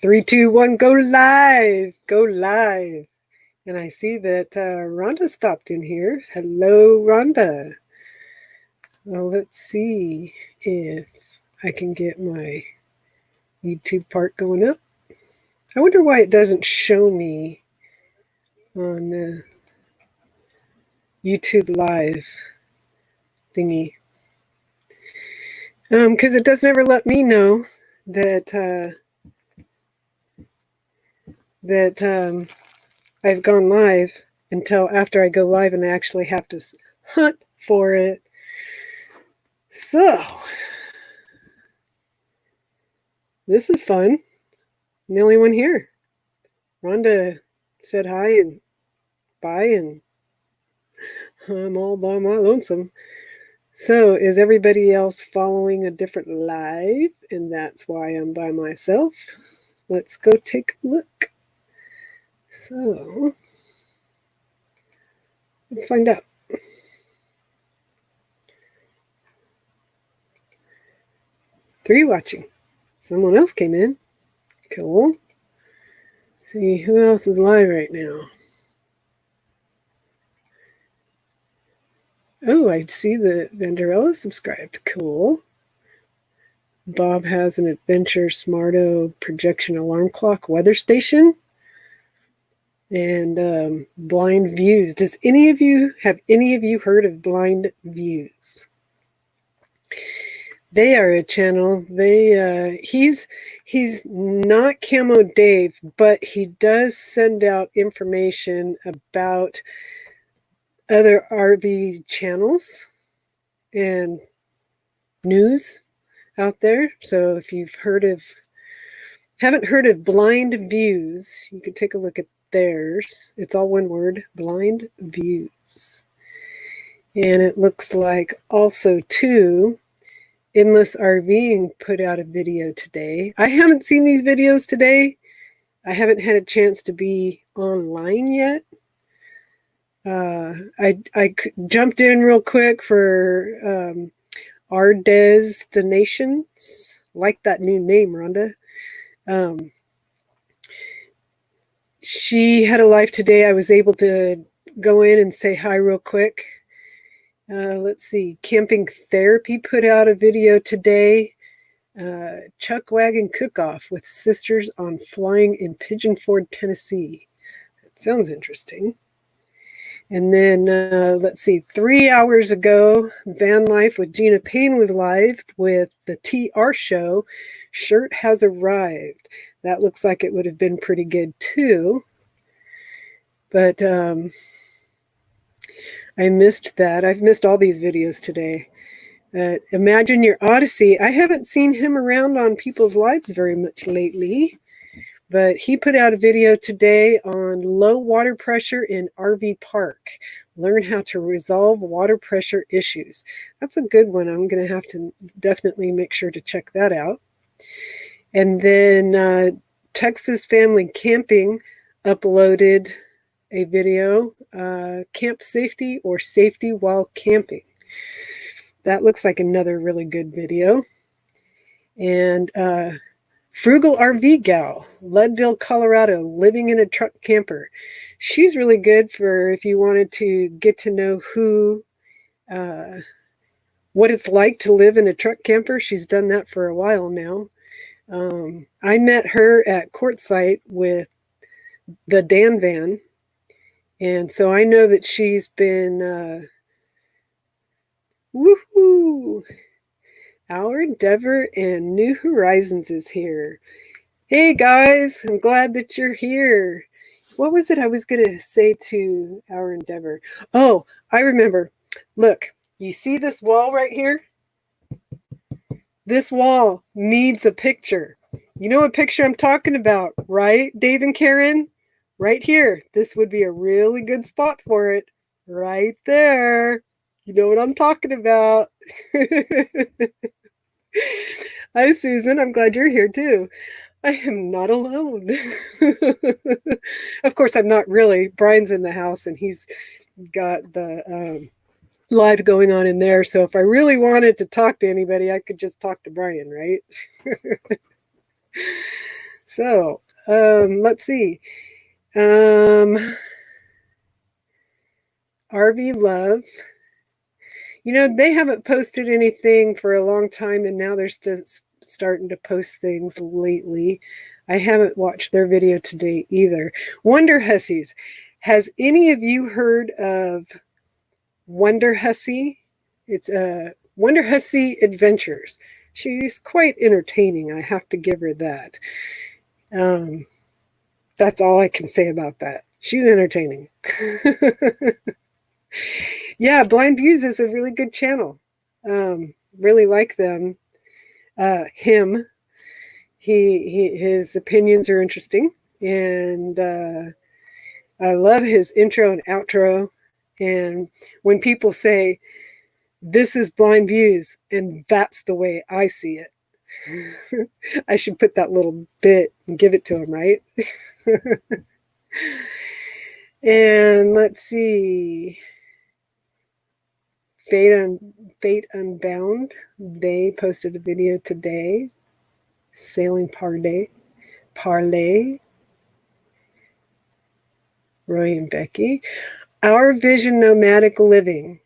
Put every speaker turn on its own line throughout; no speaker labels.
Three, two, one, go live. Go live. And I see that Rhonda stopped in here. Hello, Rhonda. Well, let's see if I can get my YouTube part going up. I wonder why it doesn't show me on the YouTube live thingy. Because it doesn't ever let me know that I've gone live until after I go live, and I actually have to hunt for it. So this is fun. I'm the only one here. Rhonda said hi and bye, and I'm all by my lonesome. So is everybody else following a different live? And that's why I'm by myself. Let's go take a look. So let's find out. Three watching. Someone else came in. Cool. See who else is live right now. Oh, I see that Vanderella subscribed. Cool. Bob has an Adventure Smarto projection alarm clock weather station. And Blind Views. Have any of you heard of Blind Views? They are a channel. He's not Camo Dave, but he does send out information about other RV channels and news out there. So if you've haven't heard of Blind Views, you can take a look at theirs. It's all one word, Blind Views. And it looks like also too, Endless RVing put out a video today. I haven't seen these videos today. I haven't had a chance to be online yet. I jumped in real quick for our Destinations. Like that new name, Rhonda. She had a live today. I was able to go in and say hi real quick. Let's see. Camping Therapy put out a video today. Chuck Wagon Cook-Off with sisters on flying in Pigeon Forge, Tennessee. That sounds interesting. And then, let's see, 3 hours ago, Van Life with Gina Payne was live with the TR show. Shirt has arrived. That looks like it would have been pretty good too. But I missed that. I've missed all these videos today. Imagine Your Odyssey. I haven't seen him around on people's lives very much lately. But he put out a video today on low water pressure in RV park. Learn how to resolve water pressure issues. That's a good one. I'm going to have to definitely make sure to check that out. And then Texas Family Camping uploaded a video, Camp Safety or Safety While Camping. That looks like another really good video. And Frugal RV Gal, Leadville, Colorado, living in a truck camper. She's really good for if you wanted to get to know what it's like to live in a truck camper. She's done that for a while now. I met her at Quartzsite with the Dan Van. And so I know that she's been, woohoo! Our Endeavor and New Horizons is here. Hey guys, I'm glad that you're here. What was it I was going to say to Our Endeavor? Oh, I remember. Look, you see this wall right here? This wall needs a picture. You know what picture I'm talking about, right, Dave and Karen? Right here. This would be a really good spot for it. Right there. You know what I'm talking about. Hi, Susan. I'm glad you're here too. I am not alone. Of course, I'm not really. Brian's in the house and he's got the live going on in there. So if I really wanted to talk to anybody, I could just talk to Brian, right? So, let's see. RV Love. They haven't posted anything for a long time, and now they're just starting to post things lately. I haven't watched their video today either. Wonder Hussies. Has any of you heard of Wonder Hussy? It's Wonder Hussy Adventures. She's quite entertaining. I have to give her that. Um, that's all I can say about that. She's entertaining. Yeah, Blind Views is a really good channel. Really like them. Him. His opinions are interesting, and I love his intro and outro. And when people say, "This is Blind Views," and that's the way I see it, I should put that little bit and give it to him, right? And let's see. Fate Unbound. They posted a video today. Sailing Parlay. Roy and Becky. Our Vision Nomadic Living.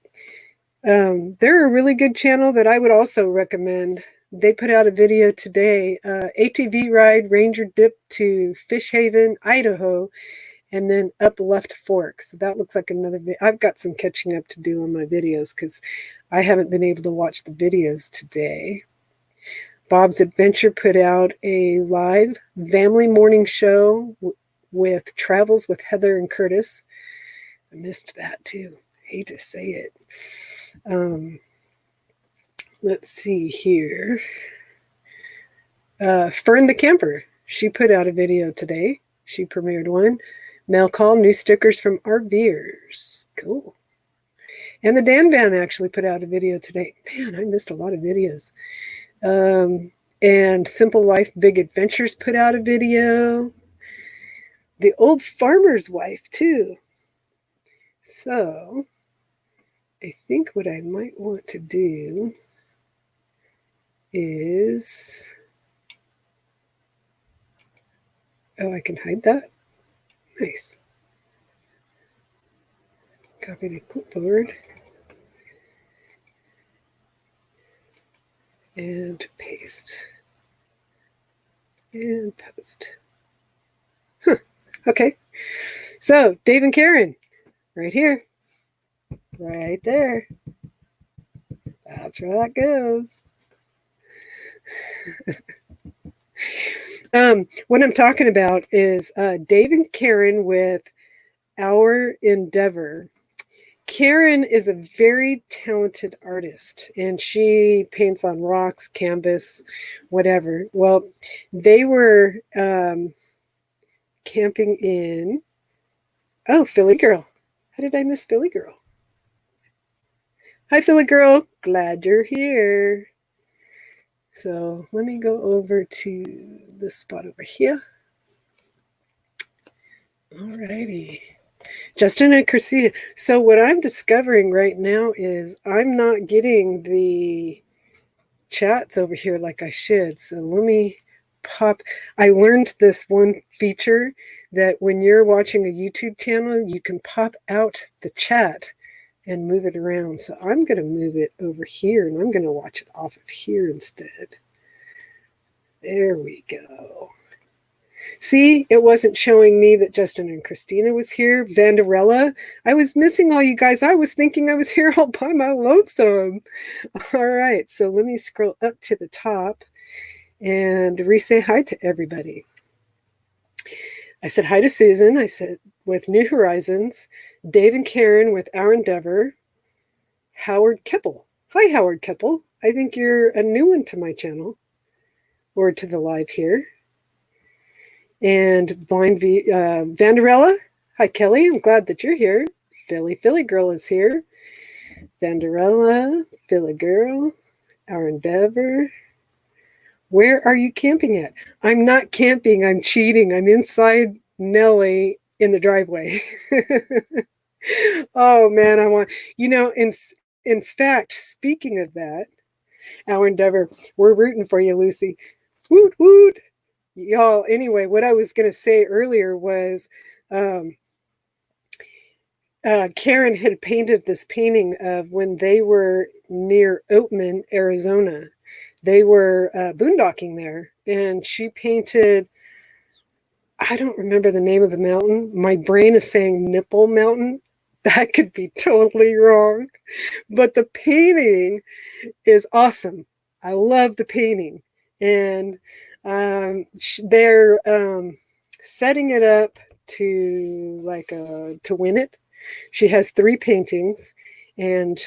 They're a really good channel that I would also recommend. They put out a video today. ATV ride Ranger Dip to Fish Haven, Idaho, and then up Left Fork. So that looks like another video. I've got some catching up to do on my videos because I haven't been able to watch the videos today. Bob's Adventure put out a live family morning show with Travels with Heather and Curtis. I missed that too. Hate to say it. Let's see here. Fern the Camper. She put out a video today. She premiered one. Mail call, new stickers from RVers. Cool. And the Dan Van actually put out a video today. Man, I missed a lot of videos. And Simple Life Big Adventures put out a video. The Old Farmer's Wife, too. So, I think what I might want to do is... Oh, I can hide that? Nice. Copy to clipboard. And paste. And post. Huh. Okay. So, Dave and Karen, right here. Right there. That's where that goes. What I'm talking about is Dave and Karen with Our Endeavor. Karen is a very talented artist, and she paints on rocks, canvas, whatever. Well, they were camping in... Oh, Philly Girl. How did I miss Philly Girl? Hi, Philly Girl. Glad you're here. So let me go over to this spot over here. Alrighty. Justin and Christina. So what I'm discovering right now is I'm not getting the chats over here like I should. So let me pop. I learned this one feature that when you're watching a YouTube channel, you can pop out the chat and move it around. So I'm going to move it over here, and I'm going to watch it off of here instead. There we go. See, it wasn't showing me that Justin and Christina was here. Vanderella, I was missing all you guys. I was thinking I was here all by my lonesome. All right, so let me scroll up to the top and re-say hi to everybody. I said hi to Susan. I said with New Horizons, Dave and Karen with Our Endeavor, Howard Keppel. Hi, Howard Keppel. I think you're a new one to my channel or to the live here. And Vanderella. Hi, Kelly. I'm glad that you're here. Philly Girl is here. Vanderella, Philly Girl, Our Endeavor. Where are you camping at? I'm not camping. I'm cheating. I'm inside Nellie in the driveway. Oh, man, I want... in fact, speaking of that, Our Endeavor, we're rooting for you, Lucy. Woot, woot. y'all, anyway, what I was going to say earlier was um, Karen had painted this painting of when they were near Oatman, Arizona. They were boondocking there, and she painted, I don't remember the name of the mountain. My brain is saying Nipple Mountain. That could be totally wrong. But the painting is awesome. I love the painting. And they're setting it up to to win it. She has 3 paintings, and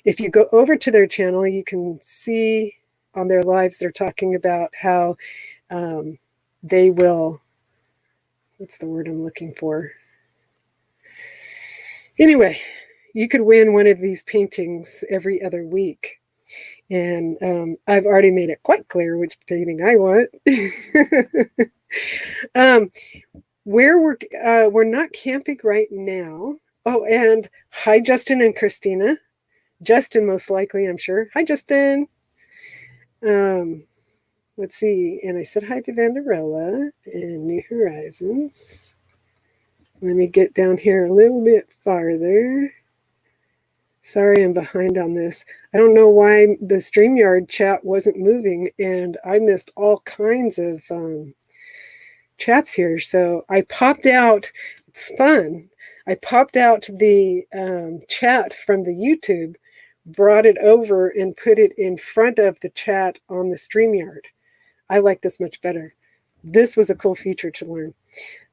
if you go over to their channel, you can see on their lives they're talking about how they will. What's the word I'm looking for? Anyway, you could win one of these paintings every other week. And I've already made it quite clear which painting I want. um, where we're not camping right now. Oh, and hi, Justin and Christina. Justin, most likely, I'm sure. Hi, Justin. Um, let's see. And I said hi to Vanderella and New Horizons. Let me get down here a little bit farther. Sorry, I'm behind on this. I don't know why the StreamYard chat wasn't moving, and I missed all kinds of chats here. So I popped out. It's fun. I popped out the chat from the YouTube, brought it over, and put it in front of the chat on the StreamYard. I like this much better. This was a cool feature to learn.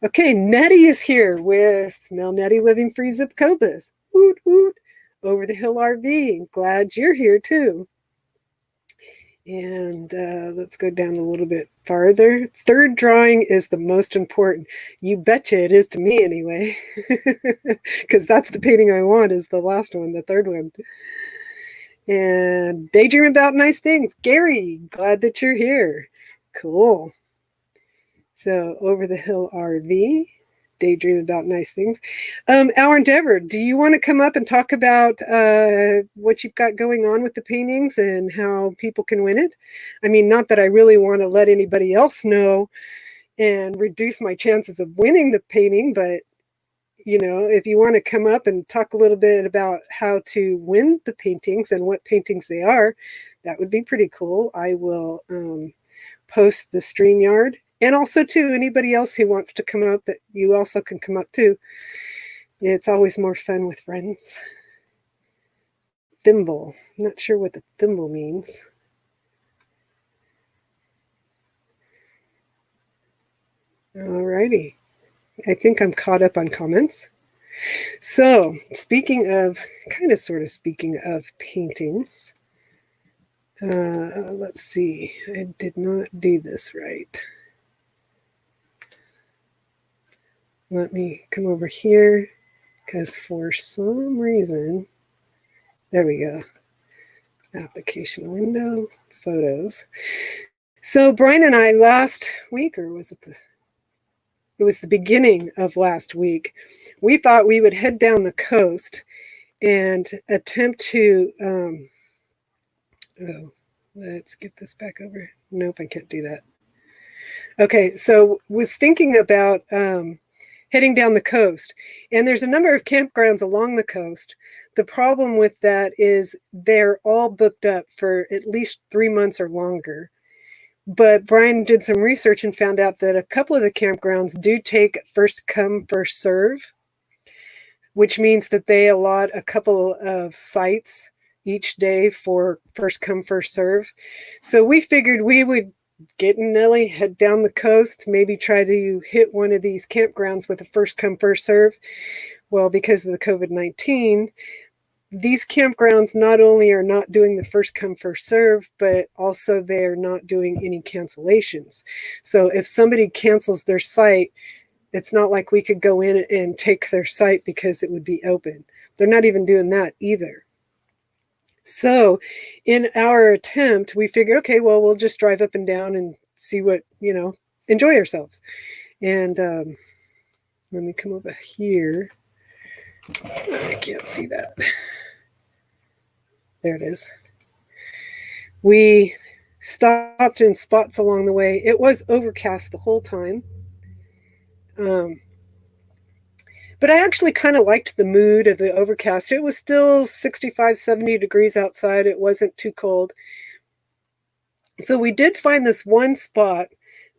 Okay, Nettie is here with Mel Nettie Living Free Zip Cobas. Woot, woot. Over the Hill RV. Glad you're here too. And let's go down a little bit farther. Third drawing is the most important. You betcha it is to me anyway. Because that's the painting I want, is the last one, the third one. And daydream about nice things. Gary, glad that you're here. Cool. So Over the Hill RV. Daydream about nice things. Our Endeavor, do you want to come up and talk about what you've got going on with the paintings and how people can win it? I mean, not that I really want to let anybody else know and reduce my chances of winning the painting, but you know, if you want to come up and talk a little bit about how to win the paintings and what paintings they are, that would be pretty cool. I will post the StreamYard. And also, too, anybody else who wants to come up, that you also can come up, too. It's always more fun with friends. Thimble. Not sure what the thimble means. Alrighty. I think I'm caught up on comments. So, sort of speaking of paintings, let's see. I did not do this right. Let me come over here, because for some reason, there we go. Application window, photos. So Brian and I last week, or was it it was the beginning of last week, we thought we would head down the coast and attempt to, let's get this back over. Nope, I can't do that. Okay, so was thinking about heading down the coast. And there's a number of campgrounds along the coast. The problem with that is they're all booked up for at least 3 months or longer. But Brian did some research and found out that a couple of the campgrounds do take first come, first serve, which means that they allot a couple of sites each day for first come, first serve. So we figured we would get in Nellie, head down the coast, maybe try to hit one of these campgrounds with a first come, first serve. Well, because of the COVID-19, these campgrounds not only are not doing the first come, first serve, but also they're not doing any cancellations. So if somebody cancels their site, it's not like we could go in and take their site because it would be open. They're not even doing that either. So in our attempt, we figured, okay, well, we'll just drive up and down and see what, enjoy ourselves. And let me come over here. I can't see that. There it is. We stopped in spots along the way. It was overcast the whole time. Um, but I actually kind of liked the mood of the overcast. It was still 65, 70 degrees outside. It wasn't too cold. So we did find this one spot,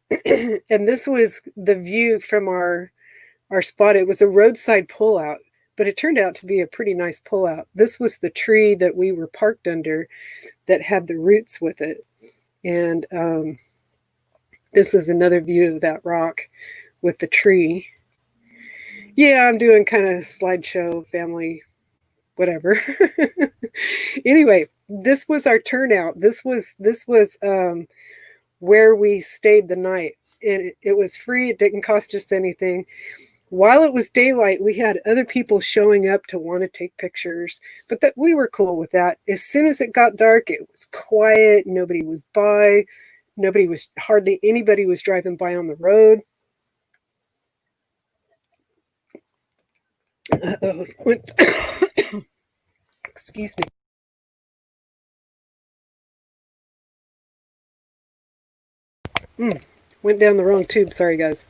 and this was the view from our spot. It was a roadside pullout, but it turned out to be a pretty nice pullout. This was the tree that we were parked under that had the roots with it. And this is another view of that rock with the tree. Yeah, I'm doing kind of slideshow family, whatever. Anyway, this was our turnout. This was where we stayed the night, and it was free. It didn't cost us anything. While it was daylight, we had other people showing up to want to take pictures, but that we were cool with that. As soon as it got dark, it was quiet. Nobody was by. Hardly anybody was driving by on the road. Uh-oh. Excuse me. Went down the wrong tube. Sorry, guys.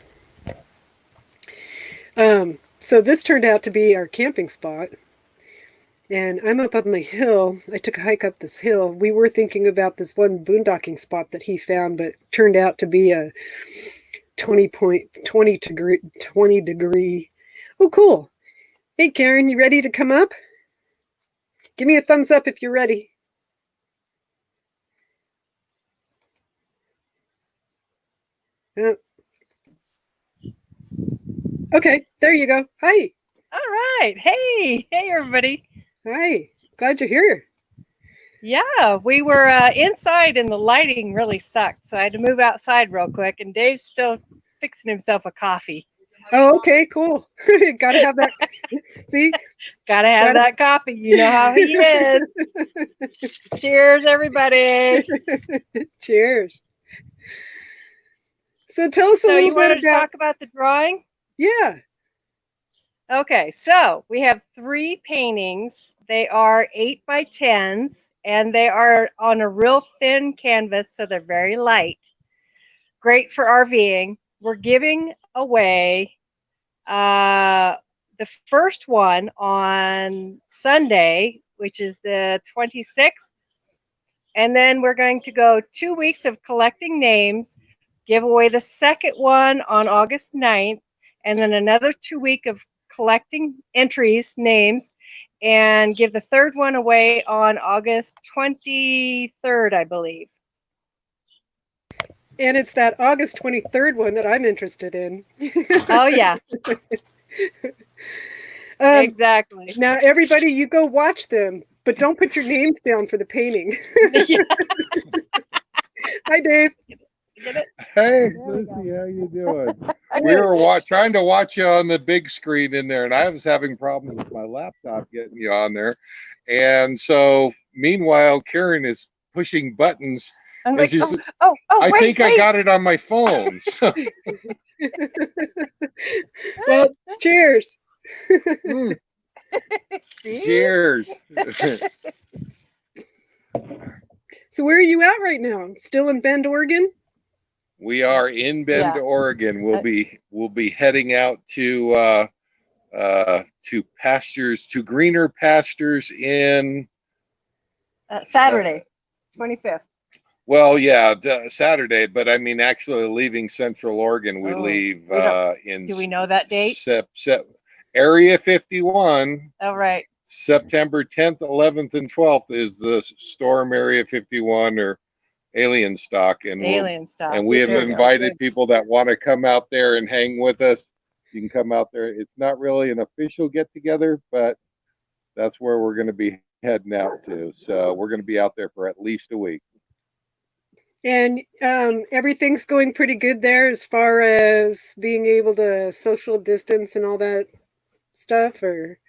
So this turned out to be our camping spot. And I'm up on the hill. I took a hike up this hill. We were thinking about this one boondocking spot that he found, but turned out to be a 20 degree. Oh, cool. Hey, Karen, you ready to come up? Give me a thumbs up if you're ready. Okay, there you go. Hi.
All right. Hey, everybody.
Hi. Glad you're here.
Yeah, we were inside and the lighting really sucked. So I had to move outside real quick. And Dave's still fixing himself a coffee.
Oh, okay, cool. Gotta have that. See?
Gotta have that coffee. You know how he is. Cheers, everybody.
Cheers. So tell us a little
you
bit
wanted to talk about the drawing?
Yeah.
Okay, so we have 3 paintings. They are 8 by 10s, and they are on a real thin canvas, so they're very light. Great for RVing. We're giving away the first one on Sunday, which is the 26th. And then we're going to go 2 weeks of collecting names, give away the second one on August 9th, and then another 2 week of collecting entries, names, and give the third one away on August 23rd, I believe.
And it's that August 23rd one that I'm interested in.
Oh, yeah. Exactly.
Now, everybody, you go watch them, but don't put your names down for the painting. Hi, Dave.
Hey, Lucy, how you doing? We were trying to watch you on the big screen in there, and I was having problems with my laptop getting you on there. And so, meanwhile, Karen is pushing buttons.
I'm like,
I think I got it on my phone. So.
Well, cheers.
Cheers.
So where are you at right now? Still in Bend, Oregon?
We are in Bend, Oregon. We'll be heading out to pastures, to greener pastures in
Saturday, 25th.
Well, yeah, Saturday, but I mean, actually leaving Central Oregon, we leave in.
Do we know that date?
Area 51.
Oh, right.
September 10th, 11th, and 12th is the Storm Area 51 or Alien Stock, and we have invited people that want to come out there and hang with us. You can come out there. It's not really an official get together, but that's where we're going to be heading out to. So we're going to be out there for at least a week.
And everything's going pretty good there as far as being able to social distance and all that stuff, or?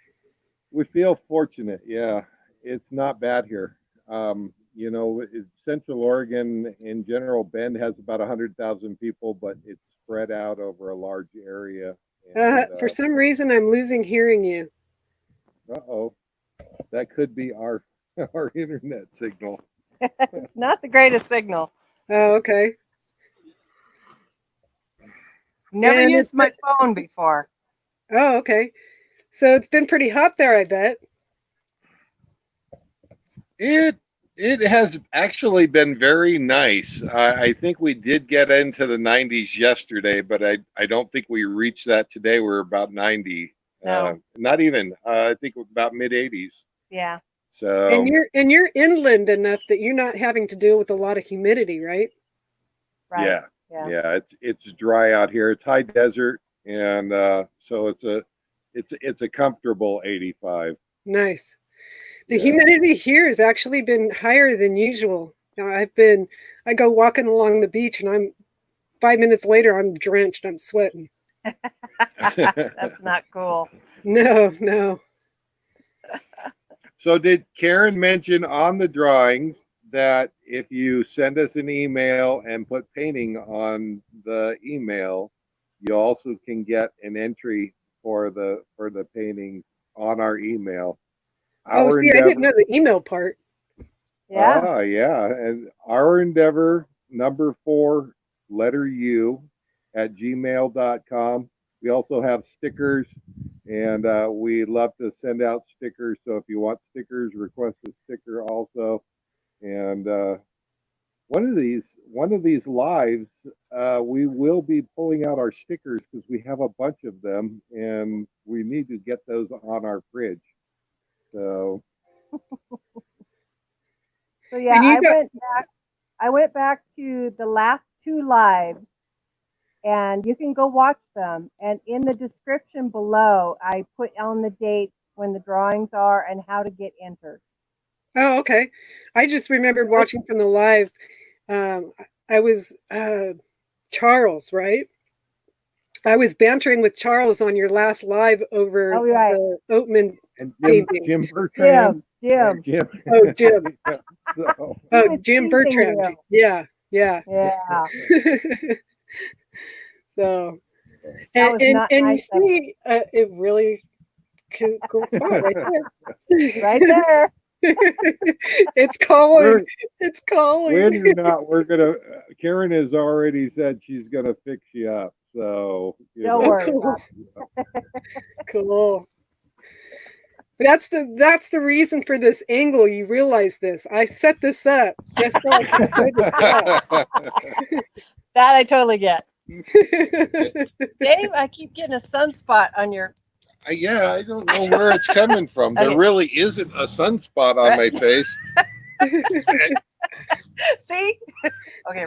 We feel fortunate. Yeah, it's not bad here. You know, Central Oregon in general, Bend has about 100,000 people, but it's spread out over a large area. And,
for some reason, I'm losing hearing you.
Uh-oh. That could be our internet signal.
It's not the greatest signal.
Oh, okay.
Never used my phone before.
Oh, okay. So it's been pretty hot there, I bet.
It has actually been very nice. I think we did get into the 90s yesterday, but I don't think we reached that today. We're about 90.
No.
Not even. I think about mid 80s.
Yeah.
So
And you're inland enough that you're not having to deal with a lot of humidity, right?
Right.
Yeah. It's dry out here. It's high desert, and so it's a comfortable 85.
Nice. The humidity here has actually been higher than usual. Now, I go walking along the beach, and 5 minutes later, I'm drenched. I'm sweating.
That's not cool.
No.
So did Karen mention on the drawings that if you send us an email and put painting on the email, you also can get an entry for the paintings on our email?
Oh, see, I didn't know the email part.
Yeah.
Yeah. And our endeavor, number 4, letter U, at gmail.com. We also have stickers, and we love to send out stickers. So if you want stickers, request a sticker also. And one of these lives, we will be pulling out our stickers because we have a bunch of them, and we need to get those on our fridge. So
yeah, I went back to the last 2 lives, and you can go watch them. And in the description below, I put on the dates when the drawings are and how to get entered.
Oh, okay. I just remembered watching from the live. I was Charles, right? I was bantering with Charles on your last live over the Oatman
and
painting.
Jim Bertram.
Jim.
Oh, Jim.
So.
Oh, Jim Bertram. Yeah. So, and you see, it really cool spot right there.
Right there.
It's calling. It's calling.
When you're not, we're gonna. Karen has already said she's gonna fix you up. So
don't worry.
Cool. That's the reason for this angle. You realize this? I set this up just so I can play this up.
That I totally get. Dave, I keep getting a sunspot on your.
Yeah, I don't know where it's coming from. There really isn't a sunspot on my face.
See? Okay,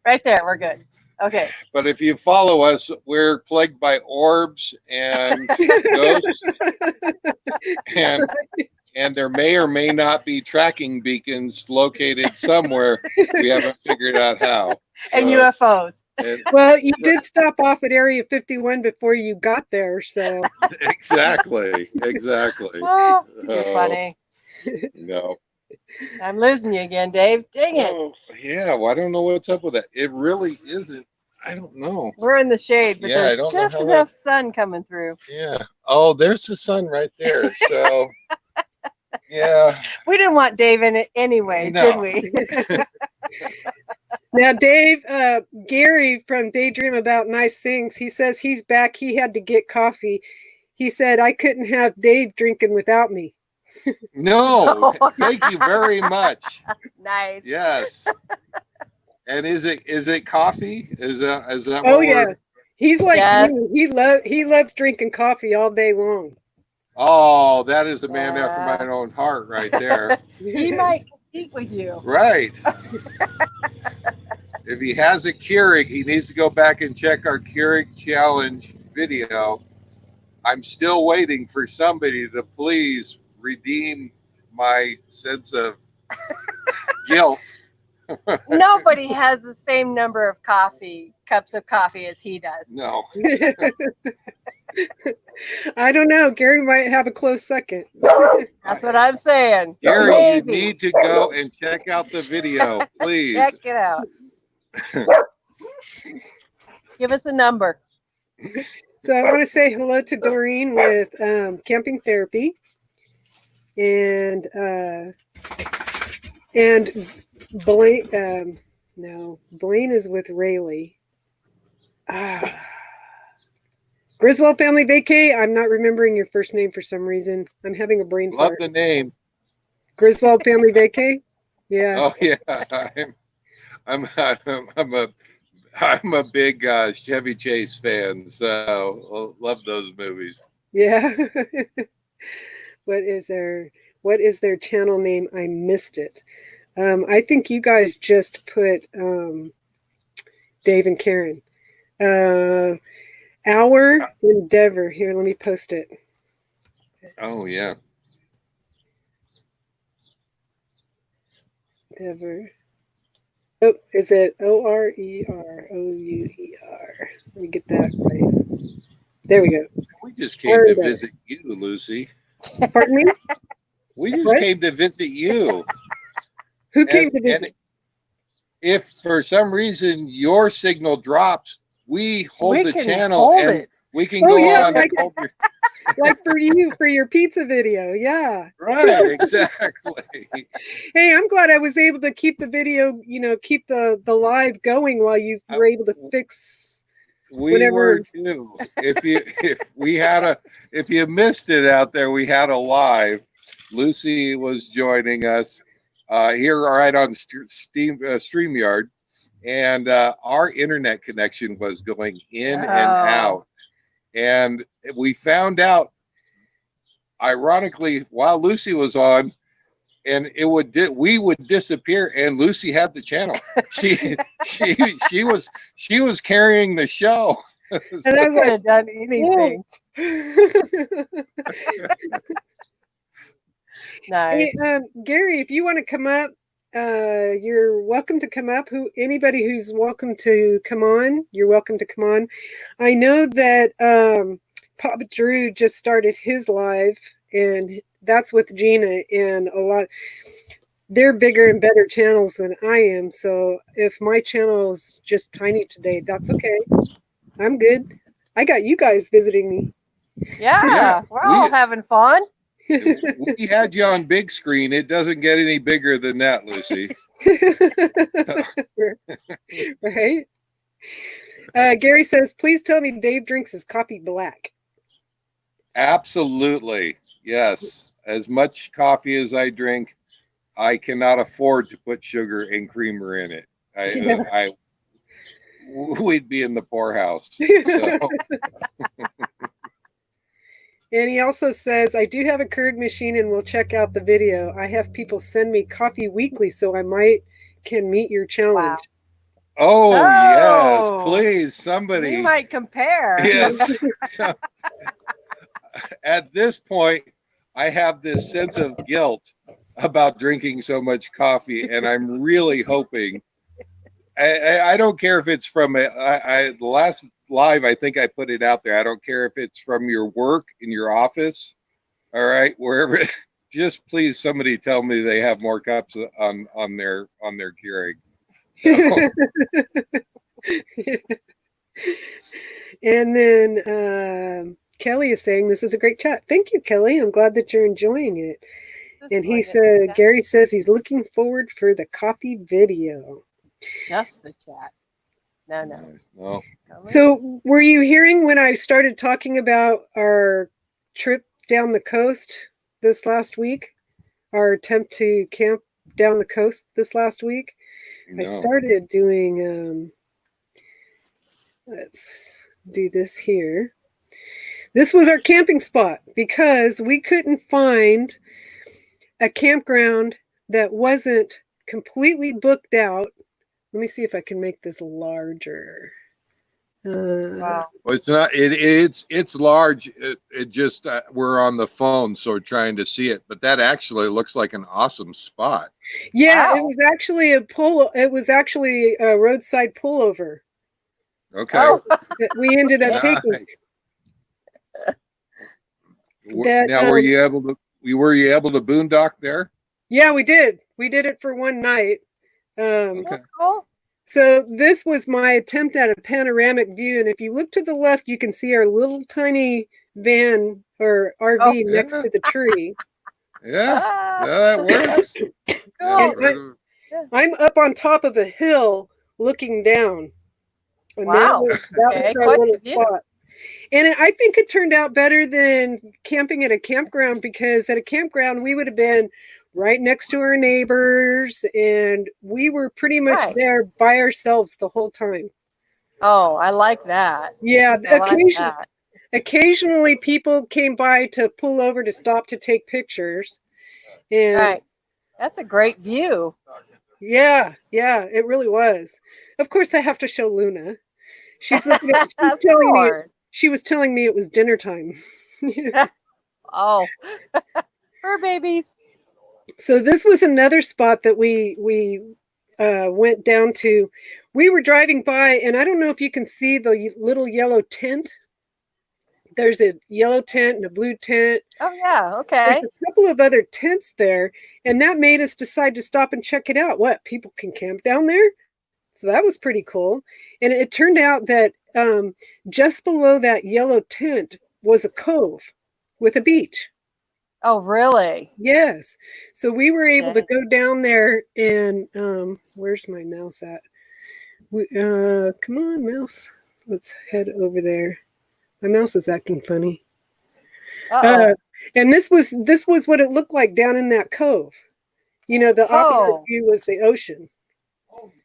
right there. We're good. Okay.
But if you follow us, we're plagued by orbs and ghosts, and there may or may not be tracking beacons located somewhere. We haven't figured out how.
And UFOs.
Well, you did stop off at Area 51 before you got there, so.
Exactly.
Oh, too funny.
No.
I'm losing you again, Dave. Dang it.
Oh, yeah, well, I don't know what's up with that. It really isn't. I don't know.
We're in the shade, but there's just enough sun coming through.
Yeah. Oh, there's the sun right there. So, yeah.
We didn't want Dave in it anyway, did we?
Now, Dave, Gary from Daydream About Nice Things, he says he's back. He had to get coffee. He said, I couldn't have Dave drinking without me.
No, thank you very much.
Nice.
Yes. And is it coffee? Is that?
Oh yeah, he's like you. He loves drinking coffee all day long.
Oh, that is a man after my own heart, right there.
He might compete with you.
Right. If he has a Keurig, he needs to go back and check our Keurig challenge video. I'm still waiting for somebody to please redeem my sense of guilt.
Nobody has the same number of cups of coffee as he does.
No.
I don't know. Gary might have a close second.
That's what I'm saying.
Gary, maybe. You need to go and check out the video, please.
Check it out. Give us a number.
So I want to say hello to Doreen with Camping Therapy. And Blaine. No, Blaine is with Rayleigh. Griswold Family Vacay. I'm not remembering your first name for some reason. I'm having a brain
Love
fart.
the name.
Griswold Family Vacay. Yeah.
Oh yeah, I'm a big Chevy Chase fan, so love those movies.
Yeah. What is their channel name? I missed it. I think you guys just put Dave and Karen. Our Endeavor. Here, let me post it.
Oh yeah.
Endeavor. Oh, is it OREROUER? Let me get that right. There we go.
We just came to visit you, Lucy.
Pardon me?
We just came to visit you.
Who came to visit?
If for some reason your signal drops, we hold the channel and we can go on and hold your...
Like for you, for your pizza video. Yeah.
Right, exactly.
Hey, I'm glad I was able to keep the video, keep the live going while you were able to fix.
We were too. If you missed it out there, we had a live. Lucy was joining us here right on StreamYard, and our internet connection was going in and out. And we found out, ironically, while Lucy was on, and we would disappear, and Lucy had the channel. She was carrying the show.
And I could have done anything. Nice.
Hey, Gary, if you want to come up, you're welcome to come up. Anybody who's welcome to come on, you're welcome to come on. I know that Papa Drew just started his live, and that's with Gina, and they're bigger and better channels than I am. So if my channel is just tiny today, that's okay. I'm good. I got you guys visiting me.
Yeah, we're all having fun.
We had you on big screen. It doesn't get any bigger than that, Lucy.
Right? Gary says, please tell me Dave drinks his coffee black.
Absolutely. Yes. As much coffee as I drink, I cannot afford to put sugar and creamer in it. We'd be in the poorhouse. So.
And he also says, I do have a Keurig machine and we'll check out the video. I have people send me coffee weekly, so I can meet your challenge.
Wow. Oh, yes, please, somebody.
We might compare.
Yes. So, at this point, I have this sense of guilt about drinking so much coffee, and I'm really hoping. I don't care if it's from the last live, I think I put it out there. I don't care if it's from your work in your office, all right, wherever. Just please, somebody tell me they have more cups on their Keurig. So.
And then Kelly is saying this is a great chat. Thank you, Kelly. I'm glad that you're enjoying it. And he said, Gary says he's looking forward for the coffee video.
Just the chat. No.
So were you hearing when I started talking about our trip down the coast this last week? Our attempt to camp down the coast this last week? No. I started doing, let's do this here. This was our camping spot because we couldn't find a campground that wasn't completely booked out. Let me see if I can make this larger.
Wow. Well, it's not. It's large. It just we're on the phone, so we're trying to see it. But that actually looks like an awesome spot.
Yeah, wow. It was actually It was actually a roadside pullover.
Okay.
That we ended up taking.
Now, were you able to boondock there?
Yeah, we did. We did it for one night.
Okay.
So this was my attempt at a panoramic view, and if you look to the left, you can see our little tiny van or RV next to the tree.
Yeah, that works.
I'm up on top of a hill looking down. And
Wow.
that
Okay.
was our
Quite
little
the view.
spot. And I think it turned out better than camping at a campground, because at a campground, we would have been right next to our neighbors, and we were pretty much there by ourselves the whole time.
Oh, I like that.
Yeah,
I like that.
Occasionally people came by to pull over to stop to take pictures. And
right. That's a great view.
Yeah, it really was. Of course, I have to show Luna. She's looking at, she was telling me it was dinner time.
Oh, fur babies.
So this was another spot that we went down to. We were driving by, and I don't know if you can see the little yellow tent. There's a yellow tent and a blue tent.
Oh, yeah. Okay.
There's a couple of other tents there, and that made us decide to stop and check it out. What, people can camp down there? So that was pretty cool. And it turned out that just below that yellow tent was a cove with a beach.
Oh, really?
Yes. So we were able to go down there and where's my mouse at? Come on, mouse. Let's head over there. My mouse is acting funny. And this was what it looked like down in that cove. You know, the opposite view was the ocean.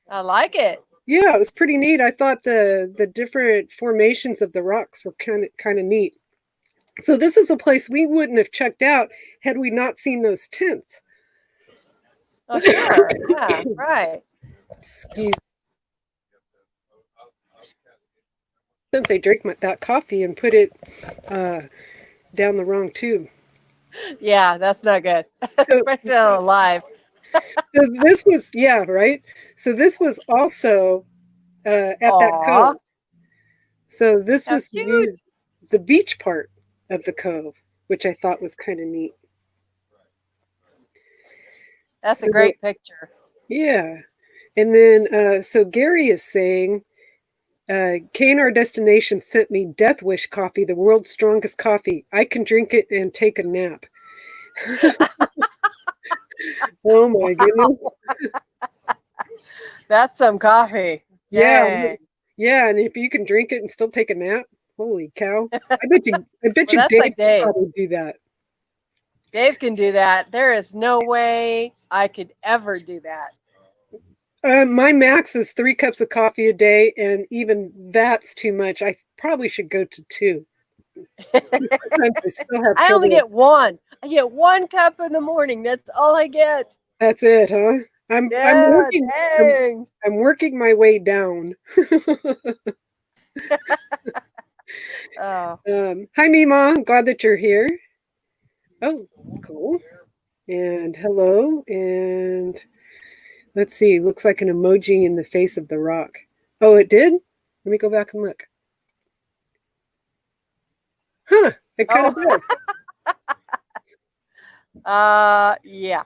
I like it.
Yeah, it was pretty neat. I thought the different formations of the rocks were kind of neat. So this is a place we wouldn't have checked out had we not seen those tents.
Oh, sure. Yeah, right.
Excuse. Since I drank that coffee and put it down the wrong tube.
Yeah, that's not good. Especially on a live.
So this was, right? So this was also at that cove. So this was the beach part of the cove, which I thought was kind of neat.
That's a great picture.
Yeah. And then, so Gary is saying, K&R Destination sent me Death Wish coffee, the world's strongest coffee. I can drink it and take a nap. Oh my goodness.
That's some coffee.
Dang. Yeah, and if you can drink it and still take a nap, holy cow. I bet you Dave
like Dave.
Can probably do that.
Dave can do that. There is no way I could ever do that.
My max is 3 cups of coffee a day, and even that's too much. I probably should go to 2.
I only get 1. I get 1 cup in the morning. That's all I get.
That's it, huh? I'm working my way down. Hi, Mima. Glad that you're here. Oh, cool. And hello. And let's see. Looks like an emoji in the face of the rock. Oh, it did? Let me go back and look. Huh. It kind of does.
Yeah.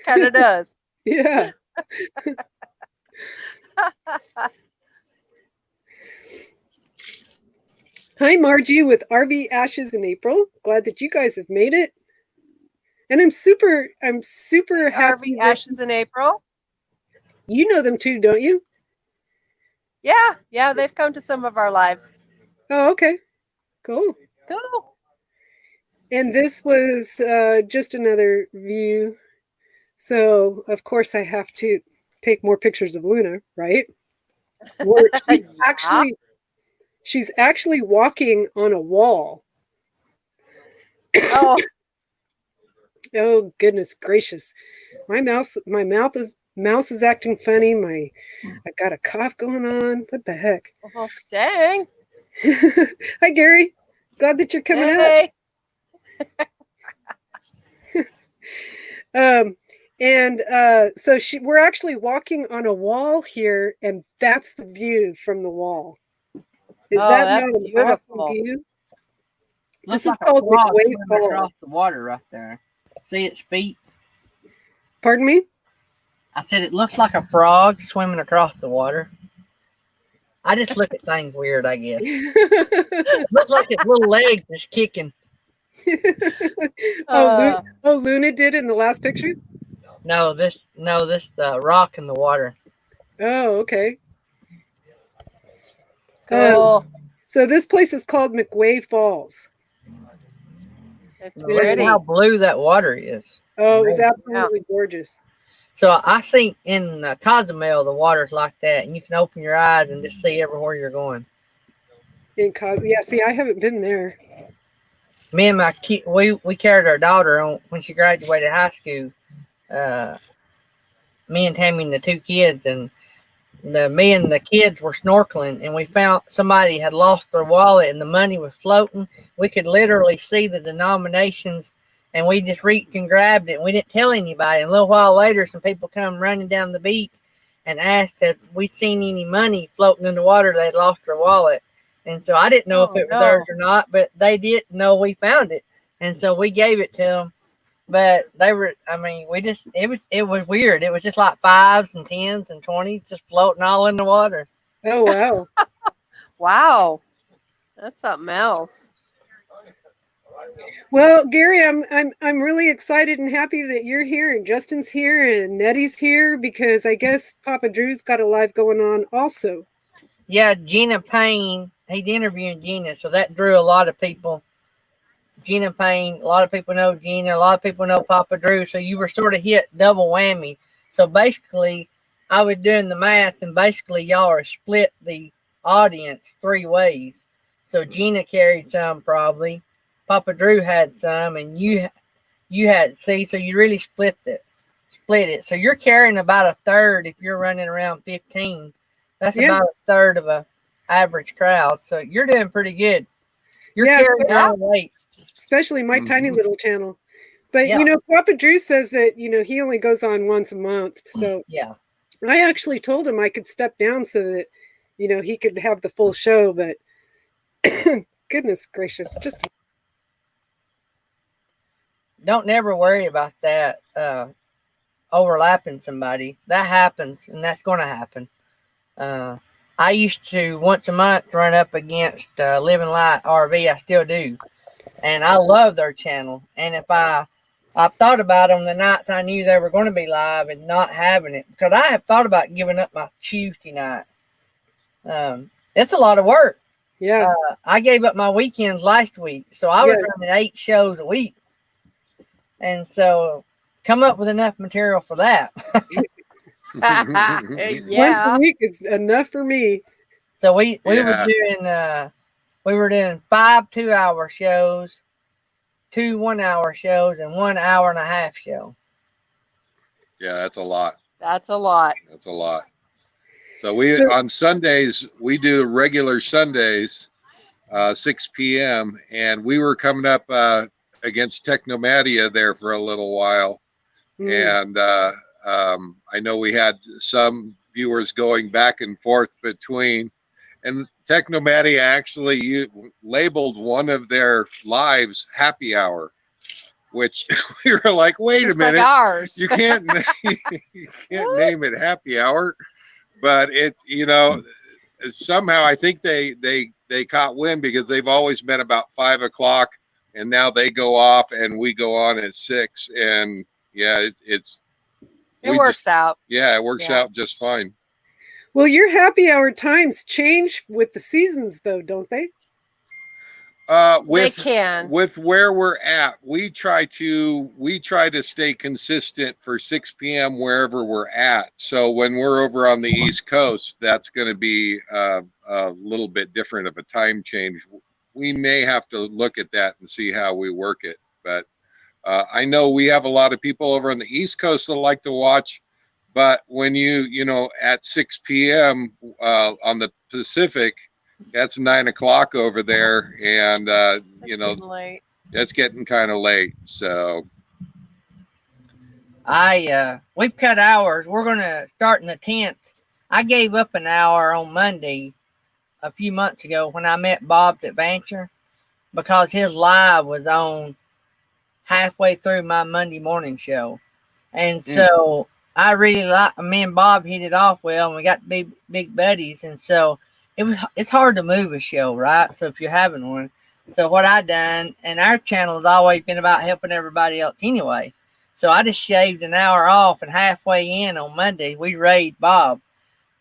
Kind of does.
Yeah. Hi, Margie with RV Ashes in April. Glad that you guys have made it. And I'm super happy.
RV Ashes in April.
You know them too, don't you?
Yeah, they've come to some of our lives.
Oh, okay. Cool. And this was just another view. So, of course, I have to take more pictures of Luna, right? She's actually walking on a wall.
Oh.
Oh, goodness gracious. My mouse is acting funny. I got a cough going on. What the heck?
Oh, dang.
Hi, Gary. Glad that you're coming out. So we're actually walking on a wall here, and that's the view from the wall. Is that not an awesome view?
This is called McWay Falls. Across the water right there. See its feet?
Pardon me?
I said it looks like a frog swimming across the water. I just look at things weird, I guess. Looks like its little legs is kicking.
Luna did in the last picture?
No, this rock in the water.
Oh, okay.
Cool.
So this place is called McWay Falls.
It's
Look at
pretty.
how blue that water is.
Oh, it was absolutely gorgeous.
So I think in Cozumel the water's like that, and you can open your eyes and just see everywhere you're going.
Yeah, see, I haven't been there.
Me and my kid, we carried our daughter on when she graduated high school. Me and Tammy and the two kids, and me and the kids were snorkeling, and we found somebody had lost their wallet and the money was floating. We could literally see the denominations, and we just reached and grabbed it, and we didn't tell anybody. And a little while later, some people come running down the beach and asked if we'd seen any money floating in the water. They'd lost their wallet. And so I didn't know if it was theirs or not, but they did know we found it. And so we gave it to them. But they were, I mean, it was weird. It was just like 5s and 10s and 20s just floating all in the water.
Oh, wow.
Wow. That's something else.
Well, Gary, I'm really excited and happy that you're here and Justin's here and Nettie's here because I guess Papa Drew's got a live going on also.
Yeah, Gina Payne, he's interviewing Gina, so that drew a lot of people. Gina Payne, a lot of people know Gina, a lot of people know Papa Drew, so you were sort of hit double whammy. So basically, I was doing the math, and basically y'all are split the audience 3 ways. So Gina carried some probably, Papa Drew had some, and you had, see, so you really split it. So you're carrying about a third if you're running around 15. That's about a third of a average crowd. So you're doing pretty good. You're carrying your own weight.
Especially my tiny little channel. But, you know, Papa Drew says that, you know, he only goes on once a month. So I actually told him I could step down so that, you know, he could have the full show. But goodness gracious, just
don't never worry about that overlapping somebody. That happens, and that's going to happen. I used to once a month run up against Living Light RV. I still do, and I love their channel. And if I thought about them the nights I knew they were going to be live and not having it, because I have thought about giving up my Tuesday night. It's a lot of work.
Yeah,
I gave up my weekends last week, so I was running 8 shows a week, and so come up with enough material for that.
Once a week is enough for me.
So we were doing 5 2-hour shows, 2 1-hour shows, and 1 hour-and-a-half show.
Yeah, that's a lot.
That's a lot.
That's a lot. So we on Sundays we do regular Sundays, 6 p.m. and we were coming up against Technomadia there for a little while, and I know we had some viewers going back and forth between, and Technomadia actually labeled one of their lives "Happy Hour," which we were like, "Wait a minute,
like ours.
you can't name it Happy Hour." But it, you know, somehow I think they caught wind because they've always been about 5 o'clock, and now they go off and we go on at 6, and yeah, it
works out.
Yeah, it works out just fine.
Well, your happy hour times change with the seasons, though, don't they?
They can.
With where we're at, we try to stay consistent for 6 p.m. wherever we're at. So when we're over on the East Coast, that's going to be a little bit different of a time change. We may have to look at that and see how we work it. But I know we have a lot of people over on the East Coast that like to watch. But when you know, at 6 p.m. On the Pacific, that's 9 o'clock over there, and you know, that's getting kind of late. So
we've cut hours. We're gonna start in the 10th. I gave up an hour on Monday a few months ago when I met Bob's Adventure because his live was on halfway through my Monday morning show, and so I really like. Me and Bob hit it off well, and we got big buddies, and so it's hard to move a show, right? So if you're having one, so what I done, and our channel has always been about helping everybody else anyway. So I just shaved an hour off, and halfway in on Monday, we raid Bob.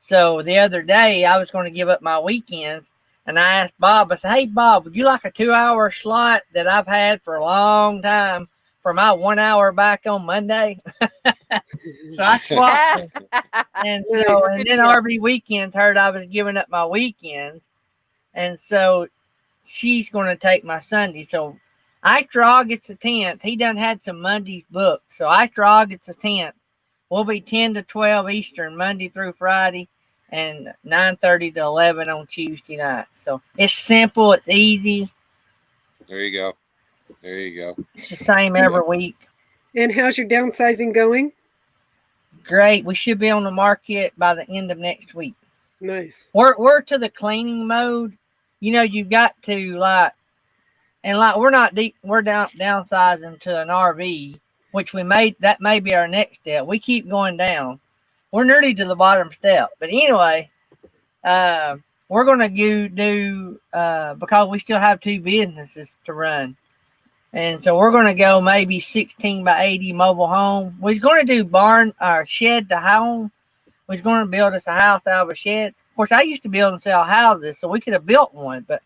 So the other day, I was going to give up my weekends, and I asked Bob, I said, hey, Bob, would you like a 2-hour slot that I've had for a long time for my 1 hour back on Monday? So I swapped it. And so, and then RV Weekends heard I was giving up my weekends. And so she's going to take my Sunday. So after August the 10th, he done had some Mondays booked. So after August the 10th, we'll be 10 to 12 Eastern, Monday through Friday, and 9:30 to 11 on Tuesday night. So it's simple, it's easy.
There you go. There you go.
It's the same every week.
And how's your downsizing going?
Great. We should be on the market by the end of next week.
Nice.
We're to the cleaning mode. You know, you've got to we're not deep. We're downsizing to an RV, which that may be our next step. We keep going down. We're nearly to the bottom step. But anyway, we're going to do because we still have 2 businesses to run. And so we're going to go maybe 16 by 80 mobile home. We're going to do barn or shed to home. We're going to build us a house out of a shed. Of course, I used to build and sell houses, so we could have built one. But